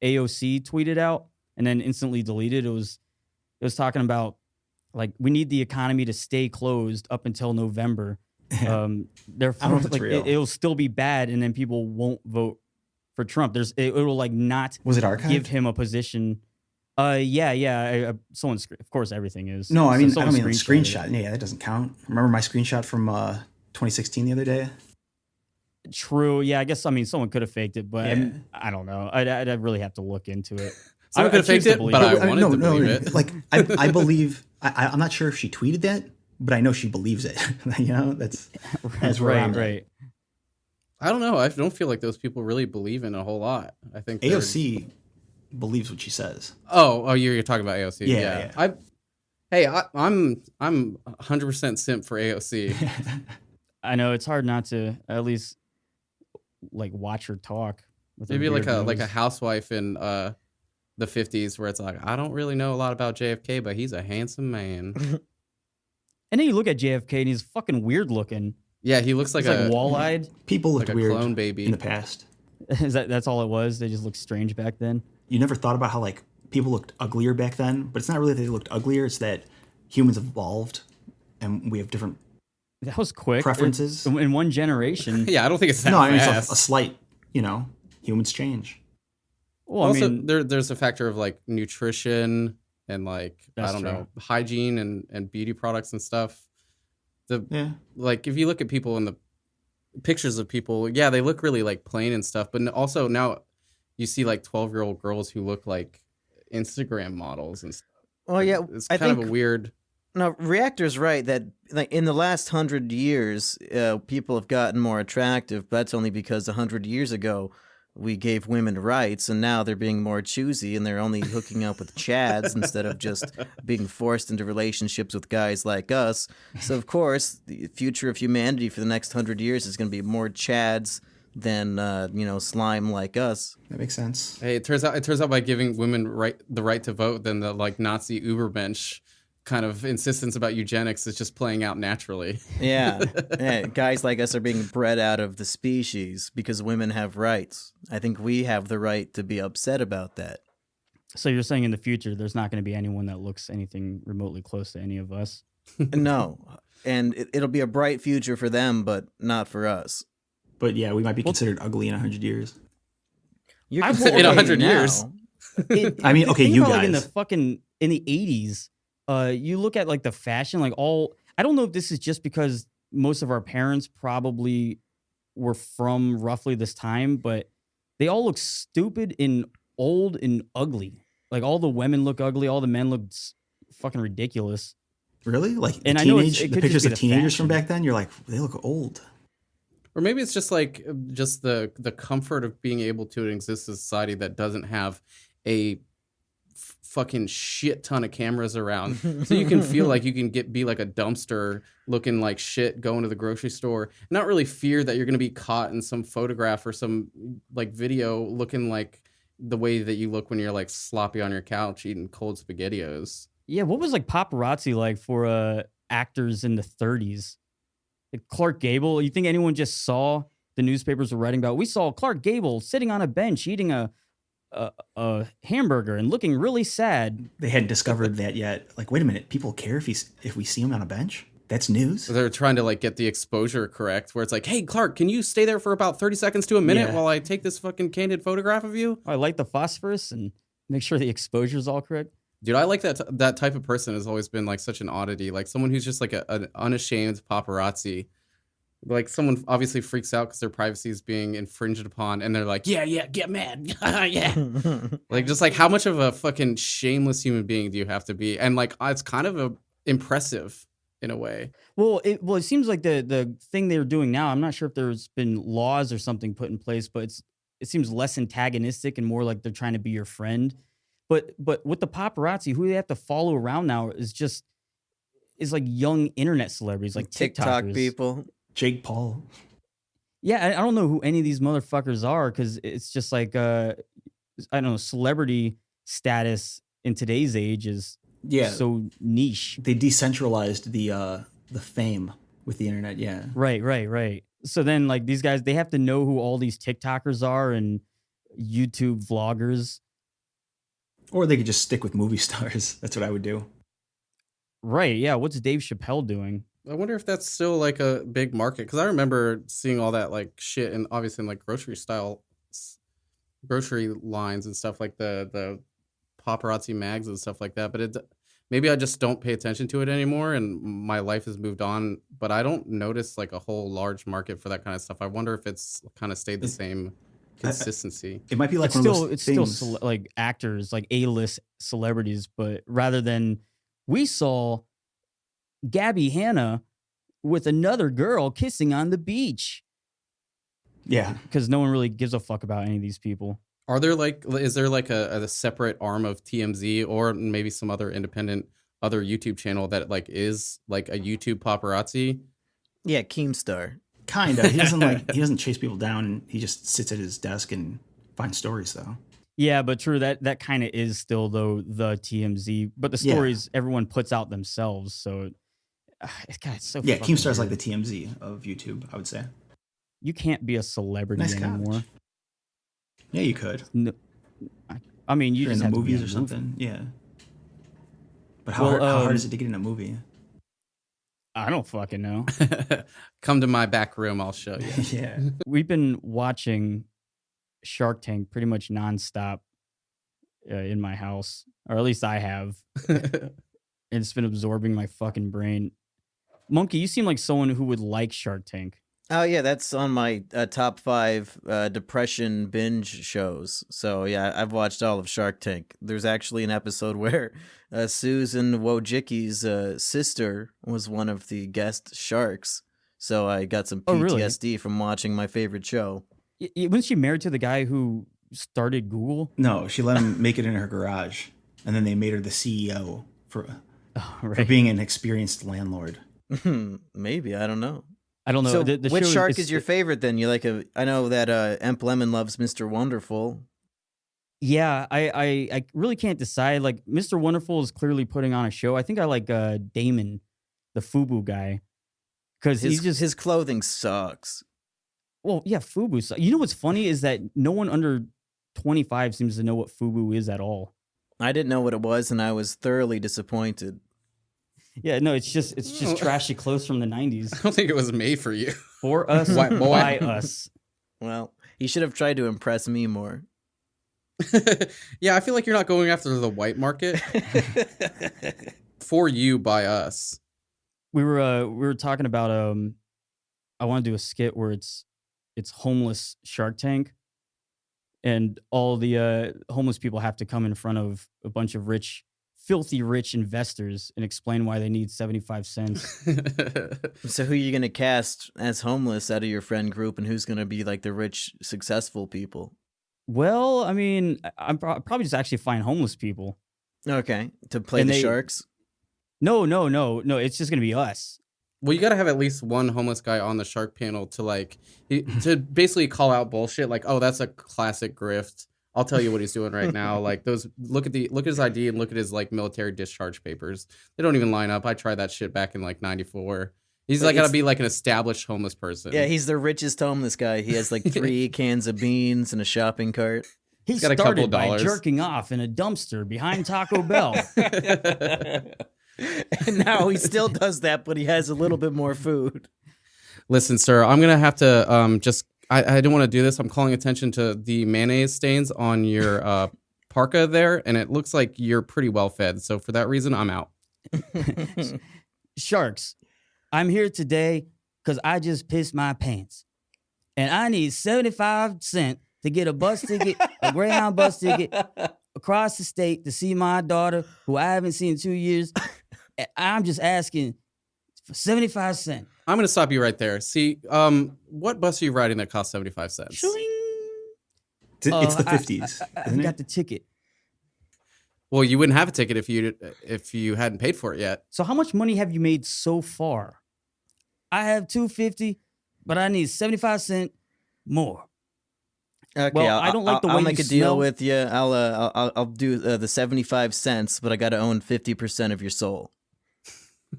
AOC tweeted out and then instantly deleted. It was talking about like we need the economy to stay closed up until November. Therefore, I don't know if it's like real. it'll still be bad, and then people won't vote for Trump. It will like not Was it archived? give him a position. Someone, of course, everything is. No, I So mean, someone screenshot. it. Yeah, that doesn't count. Remember my screenshot from 2016 the other day? True. Yeah, I guess. I mean, someone could have faked it, but Yeah. I don't know. I'd really have to look into it. Someone could have faked choose to it, believe but it. I wanted to believe it. Like I believe. I'm not sure if she tweeted that, but I know she believes it. You know, that's where I'm at. right. I don't know. I don't feel like those people really believe in a whole lot. I think they're- AOC believes what she says. Oh, you're talking about AOC. Yeah. I'm 100% simp for AOC. I know it's hard not to at least like watch her talk. With her Maybe like weird a nose. housewife in the 50s where it's like, I don't really know a lot about JFK, but he's a handsome man. And then you look at JFK and he's fucking weird looking. Yeah, he looks like He's a like wall-eyed. People looked like a weird clone baby. in the past. That's all it was? They just looked strange back then? You never thought about how like people looked uglier back then, but it's not really that they looked uglier. It's that humans evolved and we have different. That was quick. Preferences? In one generation. Yeah, I don't think it's that No, I mean fast. it's a slight. You know, humans change. Well, Also, I mean, there's a factor of like nutrition and like I That's don't true. know, hygiene and beauty products and stuff. Yeah. Like if you look at people in the pictures of people, yeah, they look really like plain and stuff. But also now you see like 12-year-old girls who look like Instagram models and stuff. Well, yeah, It's I kind think of a weird. No, Reactor's right that like in the last 100 years, people have gotten more attractive. But that's only because 100 years ago we gave women rights, and now they're being more choosy, and they're only hooking up with chads instead of just being forced into relationships with guys like us. So of course, the future of humanity for the next 100 years is going to be more chads than slime like us. That makes sense. Hey, it turns out by giving women the right to vote, then the like Nazi Ubermensch kind of insistence about eugenics is just playing out naturally. Yeah. Yeah, guys like us are being bred out of the species because women have rights. I think we have the right to be upset about that. so you're saying in the future there's not going to be anyone that looks anything remotely close to any of us? No. And it'll be a bright future for them, but not for us. But yeah, we might be considered ugly in 100 years. You're I'm considering in 100 now. years. I mean, okay, Think you about, like, guys. in the 80s, you look at like the fashion, like I don't know if this is just because most of our parents probably were from roughly this time, but they all look stupid and old and ugly. Like all the women look ugly, all the men look fucking ridiculous. Really? Like And I know it the could pictures just be of the teenagers from fashion. back then, you're like, they look old. Or maybe it's just like the comfort of being able to exist in a society that doesn't have a fucking shit ton of cameras around, so you can feel like you can be like a dumpster looking like shit going to the grocery store, not really fear that you're going to be caught in some photograph or some like video looking like the way that you look when you're like sloppy on your couch eating cold SpaghettiOs. Yeah, what was like paparazzi like for actors in the 30s? Like Clark Gable, you think anyone just saw the newspapers were writing about, we saw Clark Gable sitting on a bench eating a hamburger and looking really sad. They hadn't discovered that yet. Like, wait a minute, people care if we see him on a bench? That's news. So they're trying to like get the exposure correct, where it's like, hey Clark, can you stay there for about 30 seconds to a minute Yeah. while I take this fucking candid photograph of you? I light the phosphorus and make sure the exposure is all correct. Dude, I like that type of person has always been like such an oddity, like someone who's just like an unashamed paparazzi. Like someone obviously freaks out because their privacy is being infringed upon, and they're like, yeah, get mad, yeah. Like just like how much of a fucking shameless human being do you have to be? And like it's kind of impressive in a way. Well, it seems like the thing they're doing now, I'm not sure if there's been laws or something put in place, but it seems less antagonistic and more like they're trying to be your friend. But with the paparazzi, who they have to follow around now is like young internet celebrities, like TikTok TikTokers. people. Jake Paul. Yeah, I don't know who any of these motherfuckers are because it's just like I don't know, celebrity status in today's age is Yeah. so niche. They decentralized the the fame with the internet. Yeah. Right. So then like these guys, they have to know who all these TikTokers are and YouTube vloggers. Or they could just stick with movie stars. That's what I would do. Right. Yeah. What's Dave Chappelle doing? I wonder if that's still like a big market, because I remember seeing all that like shit, and obviously in like grocery lines and stuff, like the paparazzi mags and stuff like that. But maybe I just don't pay attention to it anymore, and my life has moved on. But I don't notice like a whole large market for that kind of stuff. I wonder if it's kind of stayed the same consistency. It might be like It's one still of those it's things. still like actors, like A-list celebrities, but rather than we saw Gabby Hanna with another girl kissing on the beach. Yeah. Because no one really gives a fuck about any of these people. Is there like a separate arm of TMZ or maybe some other independent other YouTube channel that like is like a YouTube paparazzi? Yeah, Keemstar. Kinda. He doesn't chase people down. He just sits at his desk and finds stories though. Yeah, but true, that kind of is still though the TMZ, but the stories everyone puts out themselves, so it's so Yeah, fucking Keemstar's like weird. the TMZ of YouTube, I would say. You can't be a celebrity Nice anymore. couch. Yeah, you could. No, I mean, you You're in just the have to be movies in or a movie. something. Yeah. But how hard is it to get in a movie? I don't fucking know. Come to my back room, I'll show you. Yeah. We've been watching Shark Tank pretty much nonstop in my house, or at least I have. It's been absorbing my fucking brain. Monkey, you seem like someone who would like Shark Tank. Oh yeah, that's on my top 5 depression binge shows. So yeah, I've watched all of Shark Tank. There's actually an episode where Susan Wojcicki's sister was one of the guest sharks. So I got some PTSD from watching my favorite show. Wasn't she married to the guy who started Google? No, she let him make it in her garage, and then they made her the CEO for Right. being an experienced landlord. Maybe, I don't know. I don't know. So The which show shark is your favorite then? I know that Emp Lemon loves Mr. Wonderful. Yeah, I really can't decide. Like, Mr. Wonderful is clearly putting on a show. I think I like Damon, the FUBU guy, because his clothing sucks. Well, yeah, FUBU. You know what's funny is that no one under 25 seems to know what FUBU is at all. I didn't know what it was, and I was thoroughly disappointed. Yeah, no, it's just trashy clothes from the 90s. I don't think it was made for you. For us, White boy. by us. Well, he should have tried to impress me more. Yeah, I feel like you're not going after the white market. For you, by us. We were talking about I want to do a skit where it's homeless Shark Tank, and all the homeless people have to come in front of a bunch of filthy rich investors and explain why they need 75 cents. So who are you going to cast as homeless out of your friend group, and who's going to be like the rich, successful people? Well, I mean, I'm probably just actually find homeless people. Okay, to play the sharks? No, it's just going to be us. Well, you got to have at least one homeless guy on the shark panel to basically call out bullshit. Like, oh, that's a classic grift. I'll tell you what he's doing right now. Like look at his ID and look at his like military discharge papers. They don't even line up. I tried that shit back in like '94. He's like got to be like an established homeless person. Yeah, he's the richest homeless guy. He has like 3 cans of beans and a shopping cart. He got a couple started by dollars. jerking off in a dumpster behind Taco Bell. And now he still does that, but he has a little bit more food. Listen, sir, I'm gonna have to just. I don't want to do this. I'm calling attention to the mayonnaise stains on your parka there, and it looks like you're pretty well fed. So for that reason, I'm out. Sharks, I'm here today because I just pissed my pants. And I need 75 cents to get a bus ticket, a Greyhound bus ticket, across the state to see my daughter, who I haven't seen in 2 years. And I'm just asking for 75 cents. I'm going to stop you right there. See, what bus are you riding that costs 75 cents? It's the 50s. I got the ticket. Well, you wouldn't have a ticket if you hadn't paid for it yet. So how much money have you made so far? I have $2.50, but I need 75 cents more. Okay, well, I don't like the way I'll you make a deal smell. with you. I'll do the 75 cents, but I got to own 50% of your soul.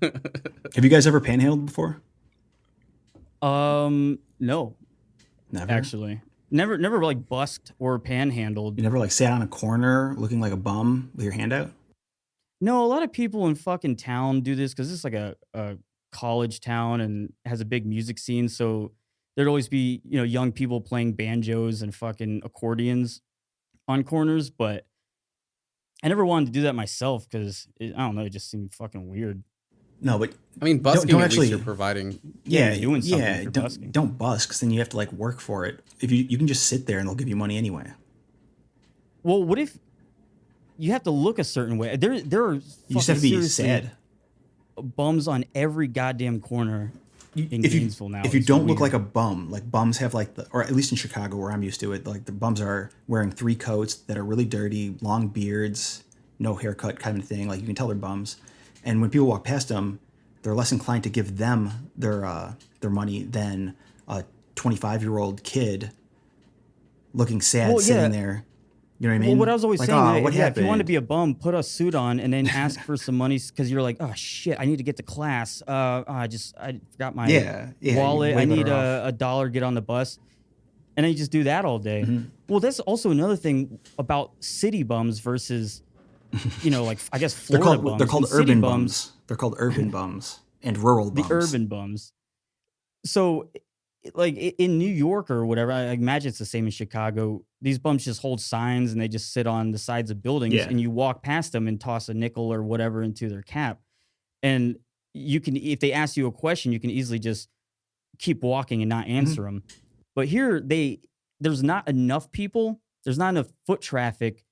Have you guys ever panhandled before? No, Never. actually, never like busked or panhandled. You never like sat on a corner looking like a bum with your hand out? No, a lot of people in fucking town do this because it's like a college town and has a big music scene. So there'd always be, young people playing banjos and fucking accordions on corners. But I never wanted to do that myself because I don't know, it just seemed fucking weird. No, but I mean, busking don't at actually- least you're providing. you're doing something if you're busking. don't busk, because then you have to like work for it. If you can just sit there and they'll give you money anyway. Well, what if you have to look a certain way? There are You just have to be seriously sad. bums on every goddamn corner in If Gainesville now. you It's don't look weird. like a bum, like bums have like or at least in Chicago where I'm used to it, like the bums are wearing 3 coats that are really dirty, long beards, no haircut kind of thing. Like you can tell they're bums. And when people walk past them, they're less inclined to give them their money than a 25-year-old kid looking sad Well, yeah. sitting there. You know what I mean? Well, what I was always like, saying, "Oh, that, what yeah, if happened?" you want to be a bum, put a suit on and then ask for some money because you're like, oh shit, I need to get to class. I forgot my Yeah, wallet. you're way I need better off. a dollar, get on the bus, and then you just do that all day. Mm-hmm. Well, that's also another thing about city bums versus, like I guess They're Florida called bums. they're called And city urban bums. They're called urban bums and rural The bums. urban bums. So, like in New York or whatever, I imagine it's the same in Chicago. These bums just hold signs and they just sit on the sides of buildings, Yeah. and you walk past them and toss a nickel or whatever into their cap. And you can, if they ask you a question, you can easily just keep walking and not answer them. But here, there's not enough people. There's not enough foot traffic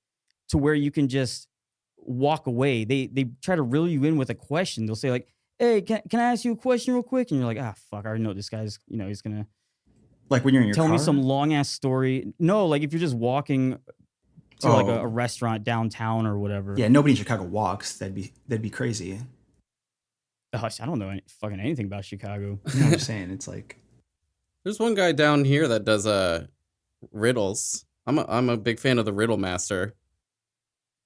to where you can just walk away. They try to reel you in with a question. They'll say like, "Hey, can I ask you a question real quick?" And you're like, "Ah, fuck, I already know this guy's, he's gonna Like when you're in your tell car? me some long ass story." No, like if you're just walking to like a Oh. restaurant downtown or whatever. Yeah, nobody in Chicago walks. That'd be crazy. I don't know fucking anything about Chicago. You know what I'm saying? It's like There's one guy down here that does riddles. I'm a big fan of the Riddle Master.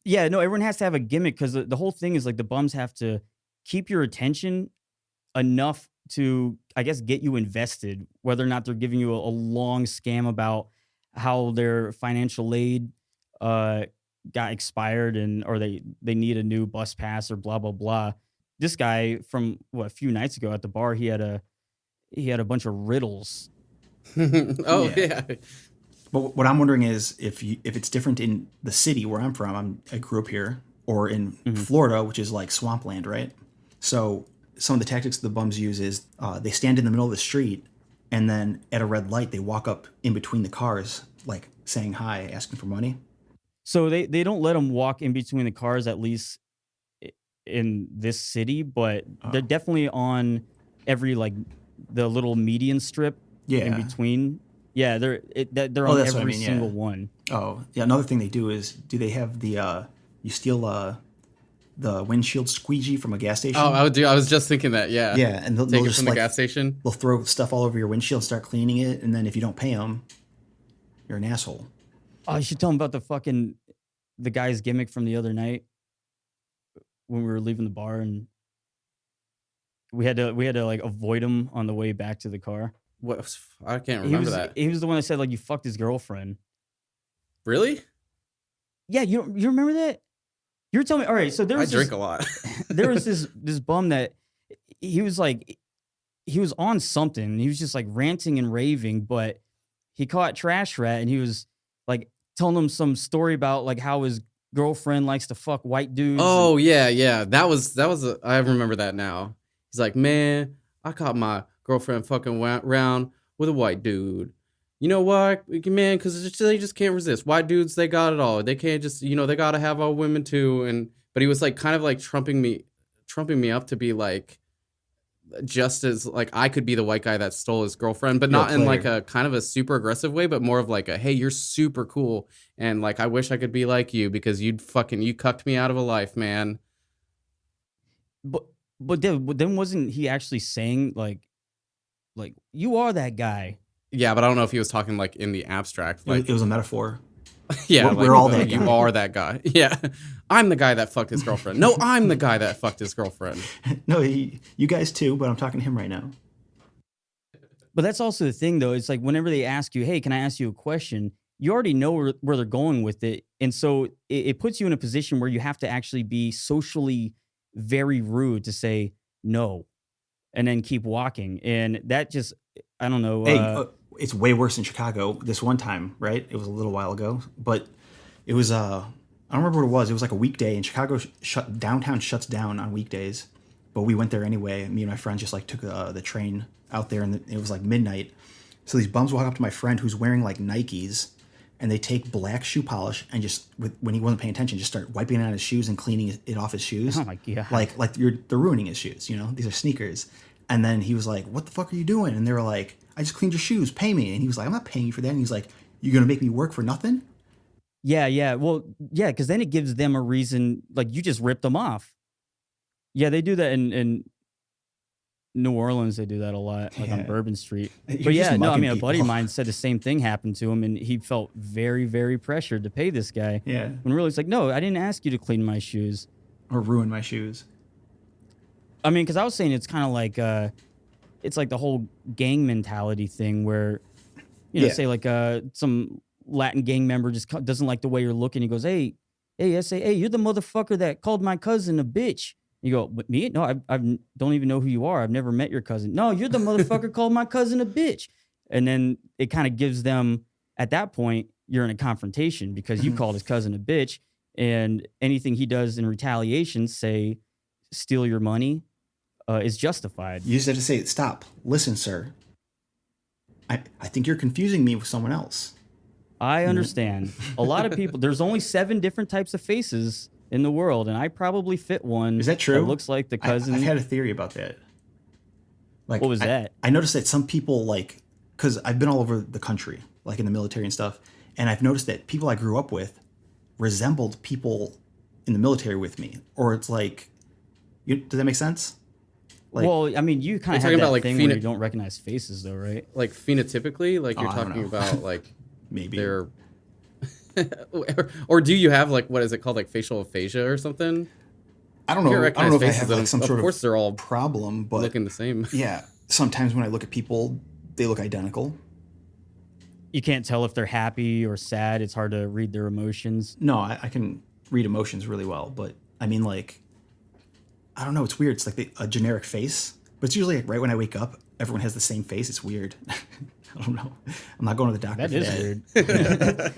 Yeah, no, everyone has to have a gimmick because the whole thing is like the bums have to keep your attention enough to, I guess, get you invested, whether or not they're giving you a long scam about how their financial aid got expired or they need a new bus pass or blah, blah, blah. This guy from a few nights ago at the bar, he had a bunch of riddles. Oh yeah. But what I'm wondering is if it's different in the city where I'm from. I grew up here, or in Florida, which is like swampland, right? So some of the tactics the bums use is they stand in the middle of the street, and then at a red light they walk up in between the cars, like saying hi, asking for money. So they don't let them walk in between the cars, at least in this city, but they're definitely on every like the little median strip in between. Yeah, they're on that's what I every mean, yeah. single one. Oh, yeah. Another thing they do is, do they have the you steal the windshield squeegee from a gas station? Oh, I was just thinking that. Yeah. yeah, and they'll Take it just from like the gas station. they'll throw stuff all over your windshield, and start cleaning it, and then if you don't pay them, you're an asshole. Oh, you should tell them about the guy's gimmick from the other night when we were leaving the bar, and we had to like avoid him on the way back to the car. What? I can't remember that. He was the one that said like you fucked his girlfriend. Really? Yeah, you remember that? You're telling me. All right, so there I was drink a lot. there was this bum that he was on something. He was just like ranting and raving, but he caught TrashRat and he was like telling him some story about like how his girlfriend likes to fuck white dudes. Oh yeah. That was. I remember that now. He's like, man, I caught my girlfriend fucking around with a white dude. You know why, man? Because they just can't resist. White dudes, they got it all. They can't just, they gotta have all women too. But he was like kind of like trumping me up to be like, just as like I could be the white guy that stole his girlfriend, but not in like a kind of a super aggressive way, but more of like a, hey, you're super cool, and like I wish I could be like you because you cucked me out of a life, man. But then wasn't he actually saying like you are that guy? Yeah, but I don't know if he was talking like in the abstract. Like It was a metaphor. Yeah, We're all that you guy. are that guy. Yeah, I'm the guy that fucked his girlfriend. No, I'm the guy that fucked his girlfriend. No, you guys too, but I'm talking to him right now. But that's also the thing, though. It's like whenever they ask you, hey, can I ask you a question? You already know where they're going with it. And so it puts you in a position where you have to actually be socially very rude to say no and then keep walking. And that just, I don't know. Hey, it's way worse in Chicago this one time, right? It was a little while ago, but it was, I don't remember what it was. It was like a weekday, and Chicago downtown shuts down on weekdays. But we went there anyway. Me and my friends just like took the train out there, and it was like midnight. So these bums walk up to my friend who's wearing like Nikes, and they take black shoe polish and just, when he wasn't paying attention, just start wiping it on his shoes and cleaning it off his shoes. Oh my God. Like they're ruining his shoes. You know, these are sneakers. And then he was like, "What the fuck are you doing?" And they were like, "I just cleaned your shoes. Pay me." And he was like, "I'm not paying you for that." And he's like, "You're gonna make me work for nothing?" Yeah. Well, yeah, because then it gives them a reason, like you just ripped them off. Yeah, they do that in New Orleans. They do that a lot, like on Bourbon Street. You're But just yeah, no, I mugging mean, a buddy of people. mine said the same thing happened to him, and he felt very, very pressured to pay this guy. Yeah. When really it's like, no, I didn't ask you to clean my shoes. Or ruin my shoes. I mean, because I was saying it's kind of like, it's like the whole gang mentality thing where, you know, Yeah. say like some Latin gang member just doesn't like the way you're looking. He goes, hey, I say, hey, you're the motherfucker that called my cousin a bitch. You go, "What, me? No, I don't even know who you are. I've never met your cousin. No, you're the motherfucker called my cousin a bitch." And then it kind of gives them, at that point, you're in a confrontation because you called his cousin a bitch, and anything he does in retaliation, say, steal your money, is justified. You just have to say, "Stop. Listen, sir. I think you're confusing me with someone else." I understand. A lot of people, there's only 7 different types of faces in the world, and I probably fit one. Is that true? That looks like the cousin. I've had a theory about that. Like, What was that? I noticed that some people, like, because I've been all over the country, like in the military and stuff, and I've noticed that people I grew up with resembled people in the military with me. Or it's like, does that make sense? Like, Well, I mean, you kind You're of have talking that about, like, thing where you don't recognize faces, though, right? Like phenotypically, like you're I don't talking know. about like maybe. their or do you have like what is it called, like facial aphasia or something? I don't know. You I recognize don't know if I faces have and like some of sort course of they're all problem, but looking the same. yeah, sometimes when I look at people, they look identical. You can't tell if they're happy or sad. It's hard to read their emotions. No, I can read emotions really well, but I mean, like, I don't know. It's weird. It's like a generic face, but it's usually like right when I wake up, everyone has the same face. It's weird. I don't know. I'm not going to the doctor. That for is weird.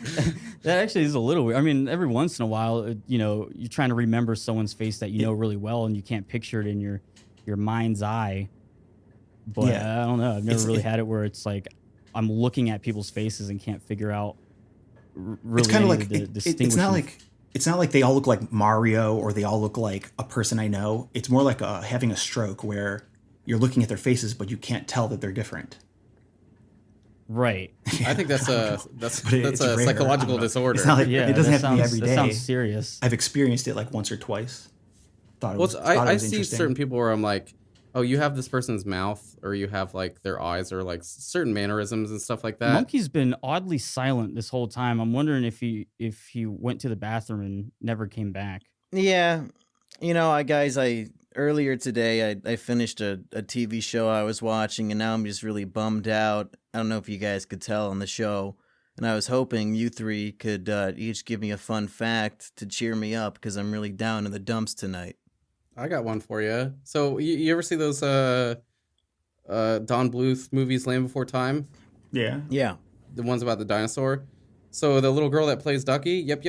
That actually is a little weird. I mean, every once in a while, you know, you're trying to remember someone's face that you know really well, and you can't picture it in your mind's eye. But Yeah. I don't know. I've never really It- had it where it's like I'm looking at people's faces and can't figure out really It's kind of any like the distinguishing. it's not like they all look like Mario or they all look like a person I know. It's more like having a stroke where you're looking at their faces, but you can't tell that they're different. Right. I think that's a But it's a rare. psychological I don't know. disorder. It's not like Yeah. it doesn't that have to be sounds- every That day. sounds serious. I've experienced it like once or twice. Thought it was, Well, thought it I was see interesting. certain people where I'm like, oh, you have this person's mouth, or you have like their eyes, or like certain mannerisms and stuff like that. Monkey's been oddly silent this whole time. I'm wondering if he went to the bathroom and never came back. Yeah, you know, I earlier today I finished a TV show I was watching, and now I'm just really bummed out. I don't know if you guys could tell on the show, and I was hoping you 3 could each give me a fun fact to cheer me up because I'm really down in the dumps tonight. I got one for you. So you ever see those Don Bluth movies, Land Before Time? Yeah. Yeah. The ones about the dinosaur. So the little girl that plays Ducky, yep,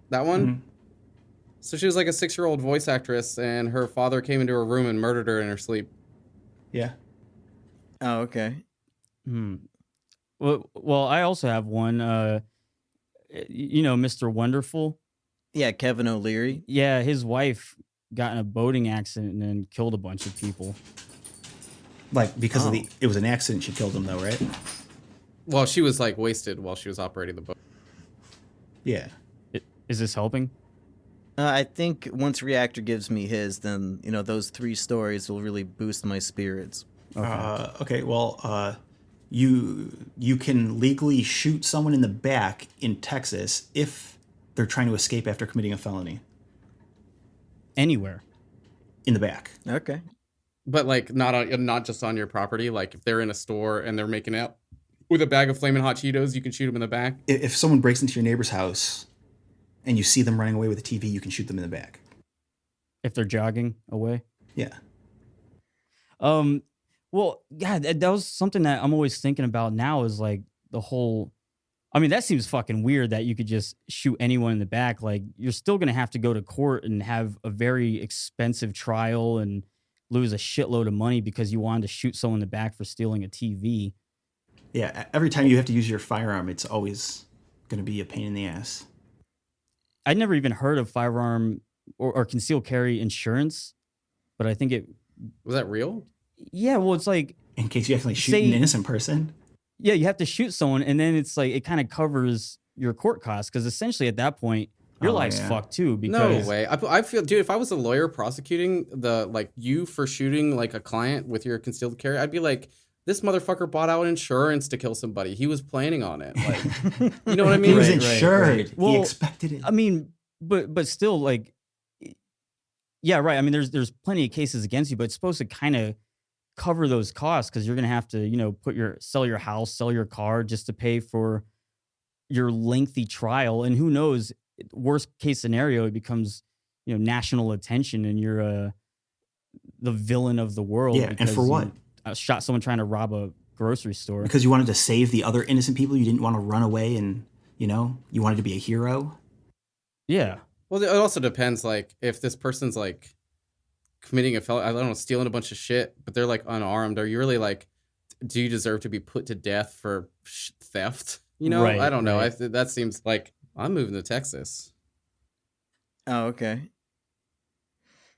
that one. Mhm. So she was like a 6-year-old voice actress, and her father came into her room and murdered her in her sleep. Yeah. Oh, okay. Well, I also have one. You know, Mr. Wonderful. Yeah, Kevin O'Leary. Yeah, his wife got in a boating accident and then killed a bunch of people. Like because of Oh. it was an accident. She killed him though, right? Well, she was like wasted while she was operating the boat. Yeah. Is this helping? I think once Reactor gives me his, then, you know, those 3 stories will really boost my spirits. Okay. Well, you can legally shoot someone in the back in Texas if they're trying to escape after committing a felony. Anywhere. In the back. Okay. But like not just on your property. Like if they're in a store and they're making out with a bag of flaming hot Cheetos, you can shoot them in the back. If someone breaks into your neighbor's house and you see them running away with a TV, you can shoot them in the back. If they're jogging away. Yeah. Well, yeah, that was something that I'm always thinking about now is like the whole, I mean, that seems fucking weird that you could just shoot anyone in the back. Like you're still going to have to go to court and have a very expensive trial and lose a shitload of money because you wanted to shoot someone in the back for stealing a TV. Yeah, every time you have to use your firearm, it's always going to be a pain in the ass. I'd never even heard of firearm or concealed carry insurance, but I think it... Was that real? Yeah, well, it's like... In case you actually shoot an innocent person? Yeah, you have to shoot someone, and then it's like, it kind of covers your court costs, because essentially at that point, your life's fucked too. Because no way. I feel, dude, if I was a lawyer prosecuting you for shooting like a client with your concealed carry, I'd be like, this motherfucker bought out insurance to kill somebody. He was planning on it. Like, you know what I mean? He was insured. Right. Well, he expected it. I mean, but still, like, yeah, right. I mean, there's plenty of cases against you, but it's supposed to kind of cover those costs because you're gonna have to, you know, sell your house, sell your car just to pay for your lengthy trial. And who knows, worst case scenario, it becomes, you know, national attention, and you're the villain of the world. Yeah, and for what? Shot someone trying to rob a grocery store because you wanted to save the other innocent people. You didn't want to run away, and you know, you wanted to be a hero. Yeah. Well, it also depends. Like, if this person's like committing a felony, I don't know, stealing a bunch of shit, but they're like unarmed, are you really like, do you deserve to be put to death for theft? You know, right, I don't know. Right. That seems like I'm moving to Texas. Oh, okay.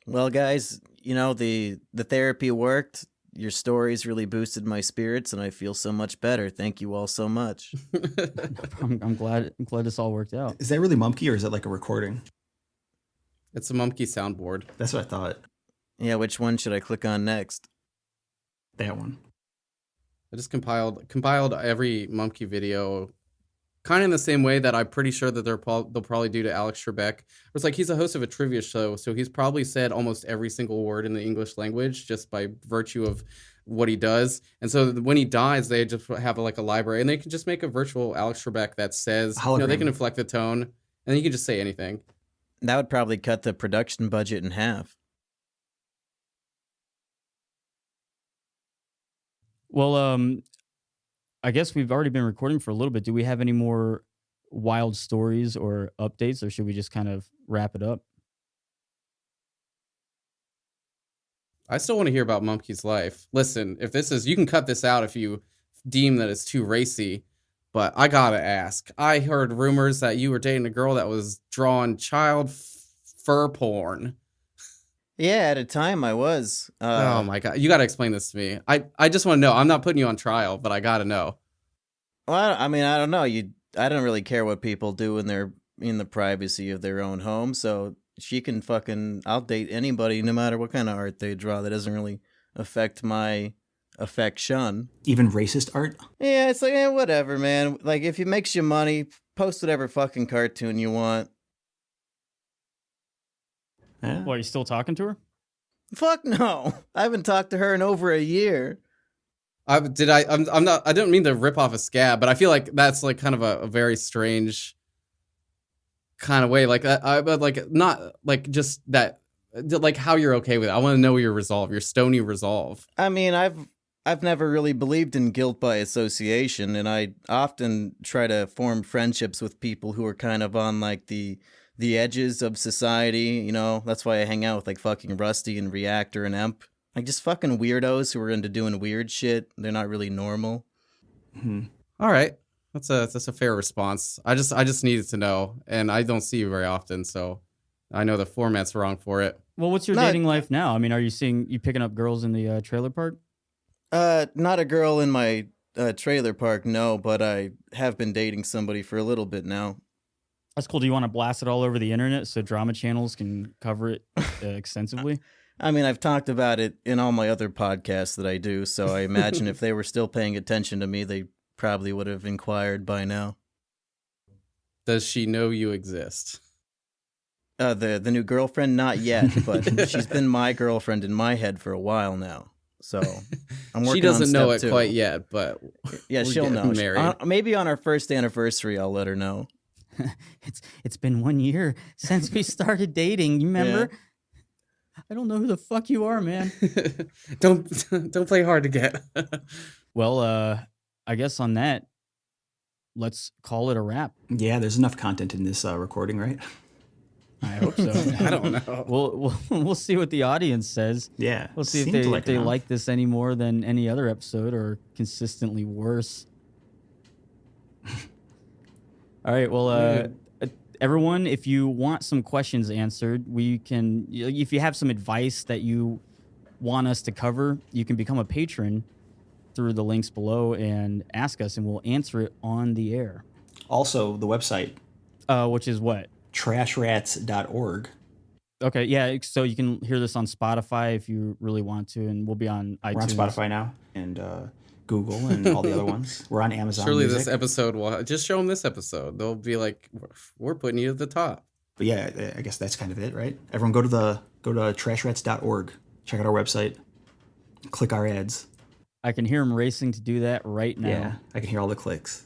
Well, guys, you know, the therapy worked. Your stories really boosted my spirits, and I feel so much better. Thank you all so much. I'm glad this all worked out. Is that really Mumkey, or is that like a recording? It's a Mumkey soundboard. That's what I thought. Yeah, which one should I click on next? That one. I just compiled every Mumkey video, kind of in the same way that I'm pretty sure that they'll probably do to Alex Trebek. It's like he's a host of a trivia show, so he's probably said almost every single word in the English language just by virtue of what he does. And so when he dies, they just have like a library, and they can just make a virtual Alex Trebek that says, you know, they can inflect the tone, and you can just say anything. That would probably cut the production budget in half. Well, I guess we've already been recording for a little bit. Do we have any more wild stories or updates, or should we just kind of wrap it up? I still want to hear about Mumkey's life. Listen, if this is, you can cut this out if you deem that it's too racy, but I gotta ask. I heard rumors that you were dating a girl that was drawing child fur porn. Yeah, at a time I was. Oh my God. You got to explain this to me. I just want to know. I'm not putting you on trial, but I got to know. Well, I mean, I don't know. I don't really care what people do when they're in the privacy of their own home. So she can I'll date anybody, no matter what kind of art they draw. That doesn't really affect my affection. Even racist art? Yeah, it's like, whatever, man. Like, if it makes you money, post whatever fucking cartoon you want. Yeah. Well, are you still talking to her? Fuck no. I haven't talked to her in over a year. I don't mean to rip off a scab, but I feel like that's like kind of a very strange kind of way. Like, but like, not like just that, like how you're okay with it. I want to know your resolve, your stony resolve. I mean, I've never really believed in guilt by association, and I often try to form friendships with people who are kind of on like the edges of society, you know. That's why I hang out with like fucking Rusty and Reactor and Emp. Like just fucking weirdos who are into doing weird shit. They're not really normal. Mm-hmm. All right. That's a fair response. I just needed to know, and I don't see you very often, so I know the format's wrong for it. Well, what's your dating life now? I mean, are you picking up girls in the trailer park? Not a girl in my trailer park, no, but I have been dating somebody for a little bit now. That's cool. Do you want to blast it all over the internet so drama channels can cover it extensively? I mean, I've talked about it in all my other podcasts that I do, so I imagine if they were still paying attention to me, they probably would have inquired by now. Does she know you exist? The new girlfriend, not yet, but she's been my girlfriend in my head for a while now. So I'm working. She doesn't on know it step 2. quite yet, but Yeah, we're she'll getting know. married. Maybe on our first anniversary, I'll let her know. It's been 1 year since we started dating. You remember? I don't know who the fuck you are, man. Don't play hard to get. Well, I guess on that, let's call it a wrap. Yeah, there's enough content in this recording, right? I hope so. I don't know. We'll see what the audience says. Yeah. We'll see if seemed they enough. like this any more than any other episode or consistently worse. All right. Well, everyone, if you want some questions answered, if you have some advice that you want us to cover, you can become a patron through the links below and ask us, and we'll answer it on the air. Also, the website, Which is what? TrashRats.org. Okay, yeah. So you can hear this on Spotify if you really want to, and we'll be on iTunes. We're on Spotify now, and Google, and all the other ones. We're on Amazon Surely Music. this episode will just show them this episode. They'll be like, "We're putting you at the top." But yeah, I guess that's kind of it, right? Everyone go to TrashRats.org. Check out our website. Click our ads. I can hear him racing to do that right now. Yeah, I can hear all the clicks.